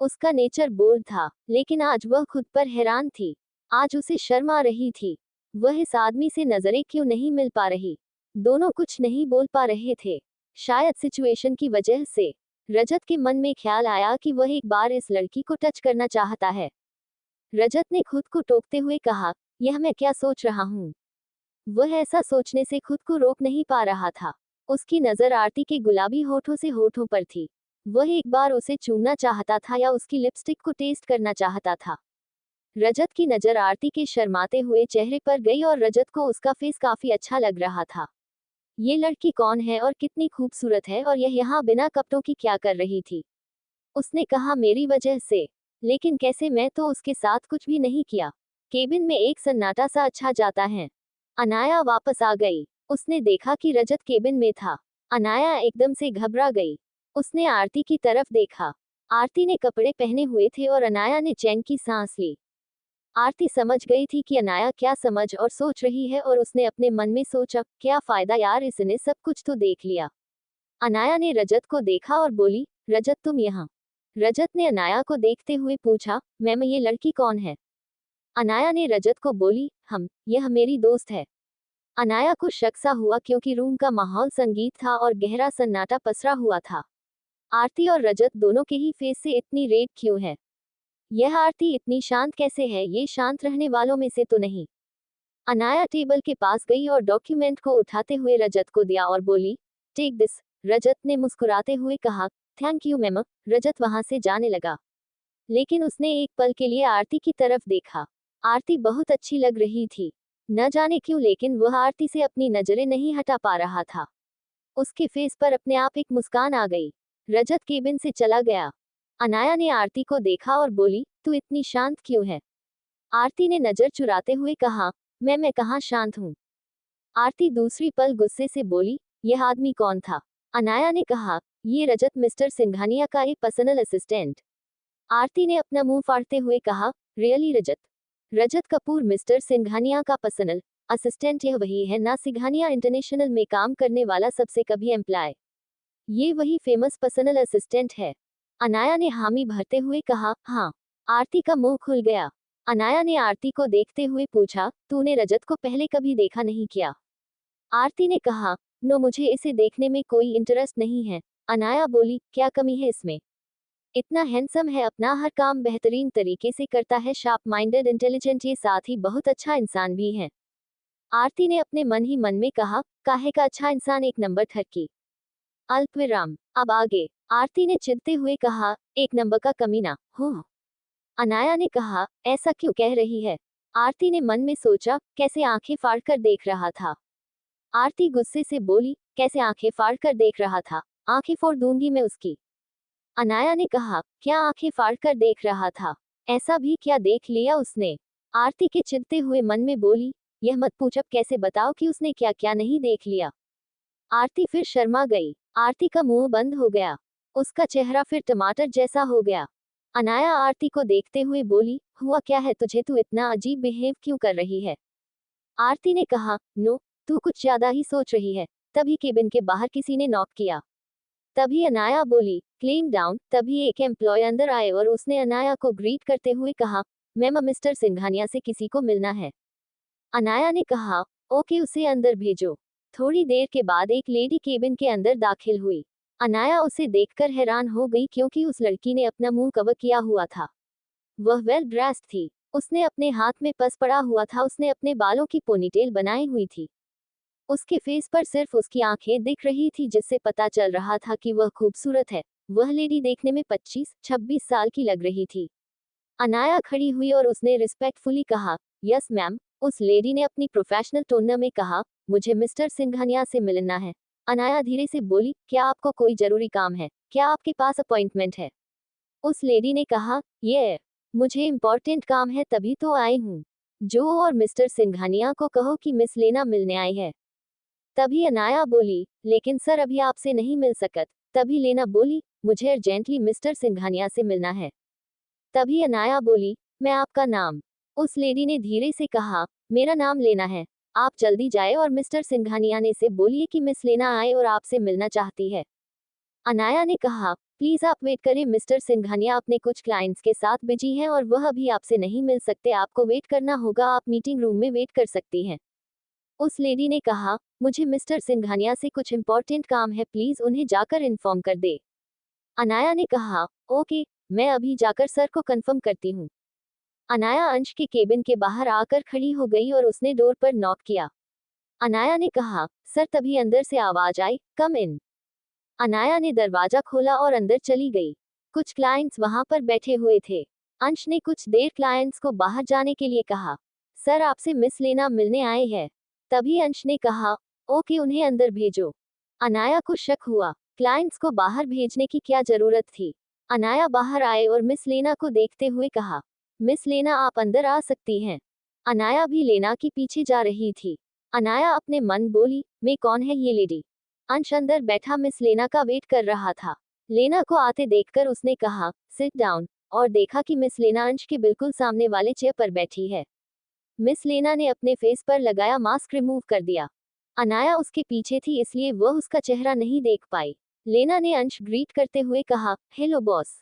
उसका नेचर बोल्ड था, लेकिन आज वह खुद पर हैरान थी। आज उसे शर्म आ रही थी। वह इस आदमी से नजरें क्यों नहीं मिल पा रही? दोनों कुछ नहीं बोल पा रहे थे, शायद सिचुएशन की वजह से। रजत के मन में ख्याल आया कि वह एक बार इस लड़की को टच करना चाहता है। रजत ने खुद को टोकते हुए कहा, यह मैं क्या सोच रहा हूँ? वह ऐसा सोचने से खुद को रोक नहीं पा रहा था। उसकी नजर आरती के गुलाबी होठों से होठों पर थी। वह एक बार उसे चूमना चाहता था या उसकी लिपस्टिक को टेस्ट करना चाहता था। रजत की नजर आरती के शर्माते हुए चेहरे पर गई और रजत को उसका फेस काफी अच्छा लग रहा था। ये लड़की कौन है और कितनी खूबसूरत है, और यह यहाँ बिना कपड़ों की क्या कर रही थी? उसने कहा, मेरी वजह से। लेकिन कैसे? मैं तो उसके साथ कुछ भी नहीं किया। केबिन में एक सन्नाटा सा अच्छा जाता है। अनाया वापस आ गई। उसने देखा कि रजत केबिन में था। अनाया एकदम से घबरा गई। उसने आरती की तरफ देखा। आरती ने कपड़े पहने हुए थे और अनाया ने चैन की सांस ली। आरती समझ गई थी कि अनाया क्या समझ और सोच रही है, और उसने अपने मन में सोचा, क्या फायदा यार, इसने सब कुछ तो देख लिया। अनाया ने रजत को देखा और बोली, रजत तुम यहाँ? रजत ने अनाया को देखते हुए पूछा, मैम ये लड़की कौन है? अनाया ने रजत को बोली, यह मेरी दोस्त है। अनाया को शक सा हुआ क्योंकि रूम का माहौल संगीत था और गहरा सन्नाटा पसरा हुआ था। आरती और रजत दोनों के ही फेस से इतनी रेड क्यों है? यह आरती इतनी शांत कैसे है? ये शांत रहने वालों में से तो नहीं। अनाया टेबल के पास गई और डॉक्यूमेंट को उठाते हुए रजत को दिया और बोली, टेक दिस। रजत ने मुस्कुराते हुए कहा, थैंक यू मैम। रजत वहां से जाने लगा, लेकिन उसने एक पल के लिए आरती की तरफ देखा। आरती बहुत अच्छी लग रही थी। न जाने क्यों, लेकिन वह आरती से अपनी नजरें नहीं हटा पा रहा था। उसके फेस पर अपने आप एक मुस्कान आ गई। रजत केबिन से चला गया। अनाया ने आरती को देखा और बोली, तू इतनी शांत क्यों है? आरती ने नजर चुराते हुए कहा, मैं कहाँ शांत हूँ। आरती दूसरी पल गुस्से से बोली, यह आदमी कौन था? अनाया ने कहा, ये रजत, मिस्टर सिंघानिया का एक पर्सनल असिस्टेंट। आरती ने अपना मुंह फाड़ते हुए कहा, रियली रजत? रजत कपूर मिस्टर सिंघानिया का पर्सनल असिस्टेंट? यह वही है ना सिंघानिया इंटरनेशनल में काम करने वाला सबसे कभी एम्प्लॉय? ये वही फेमस पर्सनल असिस्टेंट है? अनाया ने हामी भरते हुए कहा, हाँ। आरती का मुंह खुल गया। अनाया ने आरती को देखते हुए पूछा, तूने रजत को पहले कभी देखा नहीं क्या? आरती ने कहा, नो, मुझे इसे देखने में कोई इंटरेस्ट नहीं है। अनाया बोली, क्या कमी है इसमें? इतना हैंडसम है, अपना हर काम बेहतरीन तरीके से करता है, शार्प माइंडेड, इंटेलिजेंट, ये साथ ही बहुत अच्छा इंसान भी है। आरती ने अपने मन ही मन में कहा, काहे का अच्छा इंसान, एक नंबर ठरकी। अल्पविराम। अब आगे। आरती ने चिढ़ते हुए कहा, एक नंबर का कमीना हो। अनाया ने कहा, ऐसा क्यों कह रही है? आरती ने मन में सोचा, कैसे आंखें फाड़कर देख रहा था। आरती गुस्से से बोली, कैसे आंखें फाड़कर देख रहा था? आंखें फोड़ दूंगी मैं उसकी। अनाया ने कहा, क्या आंखें फाड़कर देख रहा था? ऐसा भी क्या देख लिया उसने? आरती के चिढ़ते हुए मन में बोली, यह मत पूछ, अब कैसे बताओ कि उसने क्या क्या नहीं देख लिया। आरती फिर शर्मा गई। आरती का मुंह बंद हो गया। उसका चेहरा फिर टमाटर जैसा हो गया। अनाया आरती को देखते हुए बोली, हुआ क्या है तुझे, तू इतना अजीब बिहेव क्यों कर रही है। आरती ने कहा, नो, तू कुछ ज्यादा ही सोच रही है। तभी केबिन के बाहर किसी ने नॉक किया। तभी अनाया बोली, क्लेम डाउन। तभी एक एम्प्लॉय अंदर आए और उसने अनाया को ग्रीट करते हुए कहा, मैम, मिस्टर सिंघानिया से किसी को मिलना है। अनाया ने कहा, ओके, उसे अंदर भेजो। थोड़ी देर के बाद एक लेडी केबिन के अंदर दाखिल हुई। अनाया उसे देखकर हैरान हो गई क्योंकि उस लड़की ने अपना मुंह कवर किया हुआ था। वह वेल ड्रेस्ड थी। उसने अपने हाथ में पर्स पड़ा हुआ था। उसने अपने बालों की पोनीटेल बनाई हुई थी। उसके फेस पर सिर्फ उसकी आंखें दिख रही थी, जिससे पता चल रहा था कि वह खूबसूरत है। वह लेडी देखने में 25-26 साल की लग रही थी। अनाया खड़ी हुई और उसने रिस्पेक्टफुली कहा, यस मैम। उस लेडी ने अपनी प्रोफेशनल टोन में कहा, मुझे मिस्टर सिंघानिया से मिलना है। अनाया धीरे से बोली, क्या आपको कोई जरूरी काम है? क्या आपके पास अपॉइंटमेंट है? उस लेडी ने कहा, ये मुझे इम्पोर्टेंट काम है, तभी तो आई हूँ। जो और मिस्टर सिंघानिया को कहो कि मिस लेना मिलने आई है। तभी अनाया बोली, लेकिन सर अभी आपसे नहीं मिल सकत। तभी लेना बोली, मुझे अर्जेंटली मिस्टर सिंघानिया से मिलना है। तभी अनाया बोली, मैं आपका नाम। उस लेडी ने धीरे से कहा, मेरा नाम लेना है। आप जल्दी जाए और मिस्टर सिंघानिया से बोलिए कि मिस लेना आए और आपसे मिलना चाहती है। अनाया ने कहा, प्लीज आप वेट करें, मिस्टर सिंघानिया अपने कुछ क्लाइंट्स के साथ बिजी हैं और वह अभी आपसे नहीं मिल सकते। आपको वेट करना होगा, आप मीटिंग रूम में वेट कर सकती हैं। उस लेडी ने कहा, मुझे मिस्टर सिंघानिया से कुछ इम्पोर्टेंट काम है, प्लीज उन्हें जाकर इन्फॉर्म कर दे। अनाया ने कहा, ओके, मैं अभी जाकर सर को कंफर्म करती हूँ। अनाया अंश के केबिन के बाहर आकर खड़ी हो गई और उसने डोर पर नॉक किया। अनाया ने कहा, सर। तभी अंदर से आवाज आई, कम इन। अनाया ने दरवाजा खोला और अंदर चली गई। कुछ क्लाइंट्स वहां पर बैठे हुए थे। अंश ने कुछ देर क्लाइंट्स को बाहर जाने के लिए कहा, सर आपसे मिस लेना मिलने आए हैं। तभी अंश ने कहा, ओके, उन्हें अंदर भेजो। अनाया को शक हुआ, क्लाइंट्स को बाहर भेजने की क्या जरूरत थी। अनाया बाहर आए और मिस लेना को देखते हुए कहा, मिस लेना आप अंदर आ सकती हैं। अनाया भी लेना के पीछे जा रही थी। अनाया अपने मन बोली, मैं कौन है ये लेडी। अंश अंदर बैठा मिस लेना का वेट कर रहा था। लेना को आते देखकर उसने कहा, सिट डाउन, और देखा कि मिस लेना अंश के बिल्कुल सामने वाले चेयर पर बैठी है। मिस लेना ने अपने फेस पर लगाया मास्क रिमूव कर दिया। अनाया उसके पीछे थी, इसलिए वह उसका चेहरा नहीं देख पाई। लेना ने अंश ग्रीट करते हुए कहा, हेलो बॉस।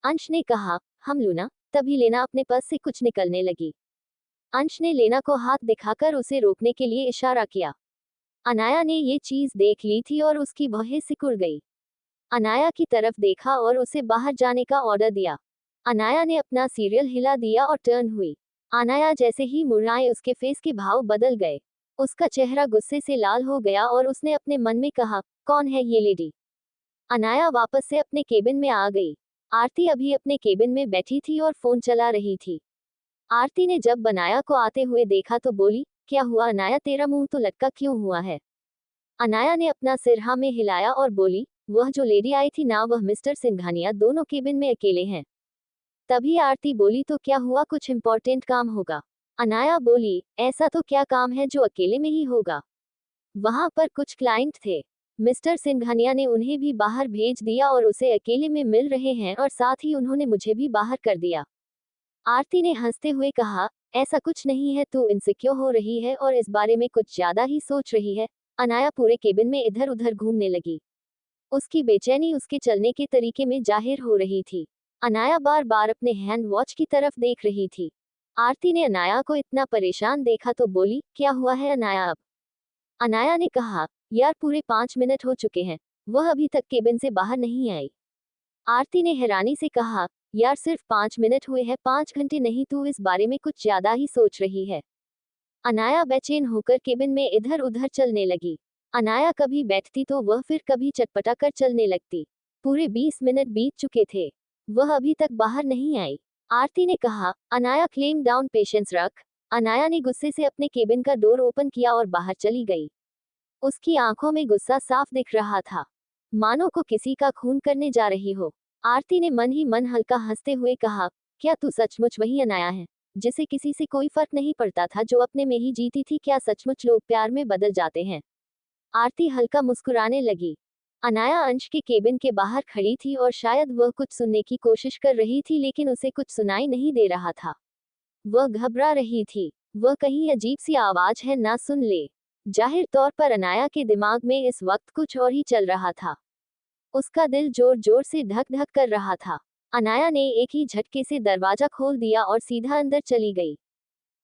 अंश ने कहा, हम लूना। तभी लेना अपने पर्स से कुछ निकलने लगी। अंश ने लेना को हाथ दिखाकर उसे रोकने के लिए इशारा किया। अनाया ने ये चीज देख ली थी और उसकी भौहें सिकुड़ गई। अनाया की तरफ देखा और उसे बाहर जाने का ऑर्डर दिया। अनाया ने अपना सीरियल हिला दिया और टर्न हुई। अनाया जैसे ही मुड़ आई, उसके फेस के भाव बदल गए। उसका चेहरा गुस्से से लाल हो गया और उसने अपने मन में कहा, कौन है ये लेडी। अनाया वापस से अपने केबिन में आ गई। आरती अभी अपने केबिन में बैठी थी और फोन चला रही थी। आरती ने जब बनाया को आते हुए देखा तो बोली, क्या हुआ अनाया, तेरा मुंह तो लटका क्यों हुआ है। अनाया ने अपना सिर हाँ में हिलाया और बोली, वह जो लेडी आई थी ना, वह मिस्टर सिंघानिया दोनों केबिन में अकेले हैं। तभी आरती बोली, तो क्या हुआ, कुछ इम्पोर्टेंट काम होगा। अनाया बोली, ऐसा तो क्या काम है जो अकेले में ही होगा। वहां पर कुछ क्लाइंट थे। मिस्टर सिंघानिया ने उन्हें भी बाहर भेज दिया और उसे अकेले में मिल रहे हैं, और साथ ही उन्होंने मुझे भी बाहर कर दिया। आरती ने हंसते हुए कहा, ऐसा कुछ नहीं है, तू इनसिक्योर हो रही है और इस बारे में कुछ ज्यादा ही सोच रही है। अनाया पूरे केबिन में इधर उधर घूमने लगी। उसकी बेचैनी उसके चलने के तरीके में जाहिर हो रही थी। अनाया बार बार अपने हैंड वॉच की तरफ देख रही थी। आरती ने अनाया को इतना परेशान देखा तो बोली, क्या हुआ है अनाया अब। अनाया ने कहा, यार पूरे 5 मिनट हो चुके हैं, वह अभी तक केबिन से बाहर नहीं आई। आरती ने हैरानी से कहा, यार सिर्फ 5 मिनट हुए हैं, 5 घंटे नहीं, तू इस बारे में कुछ ज्यादा ही सोच रही है। अनाया बेचैन होकर केबिन में इधर उधर चलने लगी। अनाया कभी बैठती तो वह फिर कभी चटपटा कर चलने लगती। पूरे 20 मिनट बीत चुके थे, वह अभी तक बाहर नहीं आई। आरती ने कहा, अनाया क्लेम डाउन, पेशेंस रख। अनाया ने गुस्से से अपने केबिन का डोर ओपन किया और बाहर चली गई। उसकी आंखों में गुस्सा साफ दिख रहा था, मानो को किसी का खून करने जा रही हो। आरती ने मन ही मन हल्का हंसते हुए कहा, क्या तू सचमुच वही अनाया है। जिसे किसी से कोई फर्क नहीं पड़ता था, जो अपने में ही जीती थी। क्या सचमुच लोग प्यार में बदल जाते हैं? आरती हल्का मुस्कुराने लगी। अनाया अंश के केबिन के बाहर खड़ी थी और शायद वह कुछ सुनने की कोशिश कर रही थी, लेकिन उसे कुछ सुनाई नहीं दे रहा था। वह घबरा रही थी। वह कहीं अजीब सी आवाज है ना सुन ले। जाहिर तौर पर अनाया के दिमाग में इस वक्त कुछ और ही चल रहा था। उसका दिल जोर जोर से धक धक कर रहा था। अनाया ने एक ही झटके से दरवाजा खोल दिया और सीधा अंदर चली गई।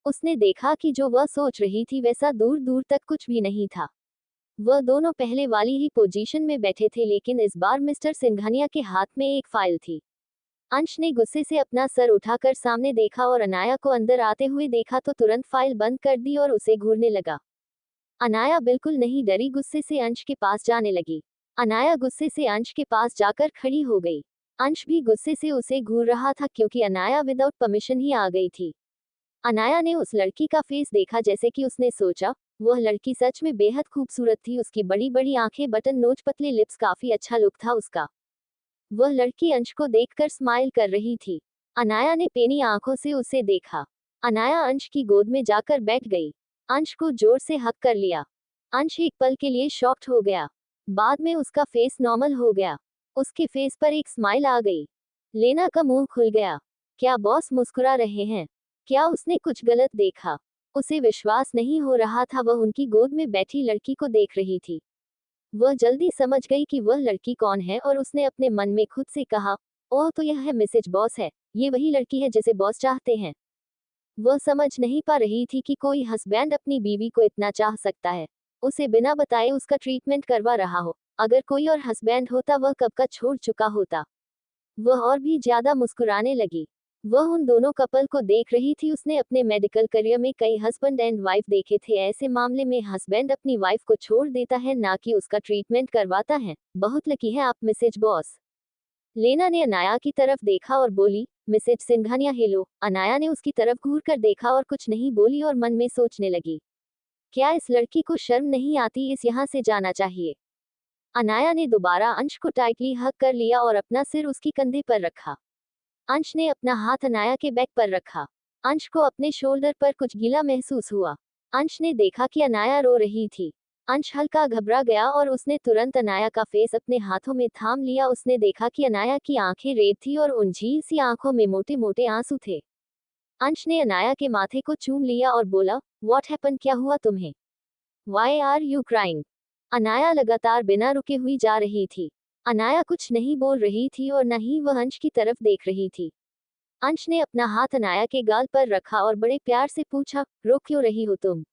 उसने देखा कि जो वह सोच रही थी वैसा दूर दूर तक कुछ भी नहीं था। वह दोनों पहले वाली ही पोजीशन में बैठे थे, लेकिन इस बार मिस्टर सिंघानिया के हाथ में एक फाइल थी। अंश ने गुस्से से अपना सर उठाकर सामने देखा और अनाया को अंदर आते हुए देखा तो तुरंत फाइल बंद कर दी और उसे घूरने लगा। अनाया बिल्कुल नहीं डरी, गुस्से से अंश के पास जाने लगी। अनाया गुस्से से अंश के पास जाकर खड़ी हो गई। अंश भी गुस्से से उसे घूर रहा था, क्योंकि अनाया विदाउट परमिशन ही आ गई थी। अनाया ने उस लड़की का फेस देखा, जैसे कि उसने सोचा वह लड़की सच में बेहद खूबसूरत थी। उसकी बड़ी बड़ी आंखें, बटन नोज, पतले लिप्स, काफी अच्छा लुक था उसका। वह लड़की अंश को देखकर स्माइल कर रही थी। अनाया ने पेनी आंखों से उसे देखा। अनाया अंश की गोद में जाकर बैठ गई। अंश को जोर से हक कर लिया। अंश एक पल के लिए शॉक्ड हो गया। बाद में उसका फेस नॉर्मल हो गया। उसके फेस पर एक स्माइल आ गई। लेना का मुंह खुल गया। क्या बॉस मुस्कुरा रहे हैं? क्या उसने कुछ गलत देखा? उसे विश्वास नहीं हो रहा था। वह उनकी गोद में बैठी लड़की को देख रही थी। वह जल्दी समझ गई कि वह लड़की कौन है और उसने अपने मन में खुद से कहा, ओह, तो यह है मिसेज बॉस है। ये वही लड़की है जिसे बॉस चाहते हैं। वह समझ नहीं पा रही थी कि कोई हस्बैंड अपनी बीवी को इतना चाह सकता है, उसे बिना बताए उसका ट्रीटमेंट करवा रहा हो। अगर कोई और हस्बैंड होता वह कब का छोड़ चुका होता। वह और भी ज्यादा मुस्कुराने लगी। वह उन दोनों कपल को देख रही थी। उसने अपने मेडिकल करियर में कई हस्बैंड एंड वाइफ देखे थे। ऐसे मामले में हस्बैंड अपनी वाइफ को छोड़ देता है, ना कि उसका ट्रीटमेंट करवाता है। बहुत लकी है आप मिसेज बॉस। लेना ने अनाया की तरफ देखा और बोली, मिसेज सिंघानिया हेलो। अनाया ने उसकी तरफ घूर कर देखा और कुछ नहीं बोली और मन में सोचने लगी, क्या इस लड़की को शर्म नहीं आती? इस यहाँ से जाना चाहिए। अनाया ने दोबारा अंश को टाइटली हग कर लिया और अपना सिर उसकी कंधे पर रखा। अंश ने अपना हाथ अनाया के बैक पर रखा। अंश को अपने शोल्डर पर कुछ गीला महसूस हुआ। अंश ने देखा कि अनाया रो रही थी। अंश हल्का घबरा गया और उसने तुरंत अनाया का फेस अपने हाथों में थाम लिया। उसने देखा कि अनाया की आंखें रेड थी और उन झील सी आंखों में मोटे मोटे आंसू थे। अंश ने अनाया के माथे को चूम लिया और बोला, व्हाट हैपन? क्या हुआ तुम्हें? Why are you crying? Anaya लगातार बिना रुके हुई जा रही थी। अनाया कुछ नहीं बोल रही थी और न ही वह अंश की तरफ देख रही थी। अंश ने अपना हाथ अनाया के गाल पर रखा और बड़े प्यार से पूछा, रो क्यों रही हो तुम?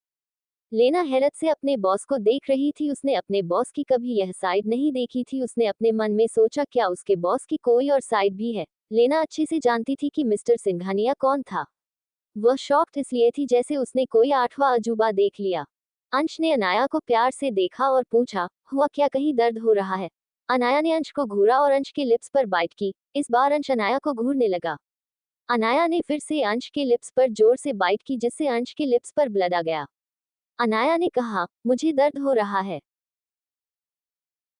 लेना हैरत से अपने बॉस को देख रही थी। उसने अपने बॉस की कभी यह साइड नहीं देखी थी। उसने अपने मन में सोचा, क्या उसके बॉस की कोई और साइड भी है? लेना अच्छे से जानती थी कि मिस्टर सिंघानिया कौन था। वह शॉक्ड इसलिए थी जैसे उसने कोई आठवां अजूबा देख लिया। अंश ने अनाया को प्यार से देखा और पूछा, हुआ क्या? कहीं दर्द हो रहा है? अनाया ने अंश को घूरा और अंश के लिप्स पर बाइट की। इस बार अंश अनाया को घूरने लगा। अनाया ने फिर से अंश के लिप्स पर जोर से बाइट की, जिससे अंश के लिप्स पर ब्लड आ गया। अनाया ने कहा, मुझे दर्द हो रहा है।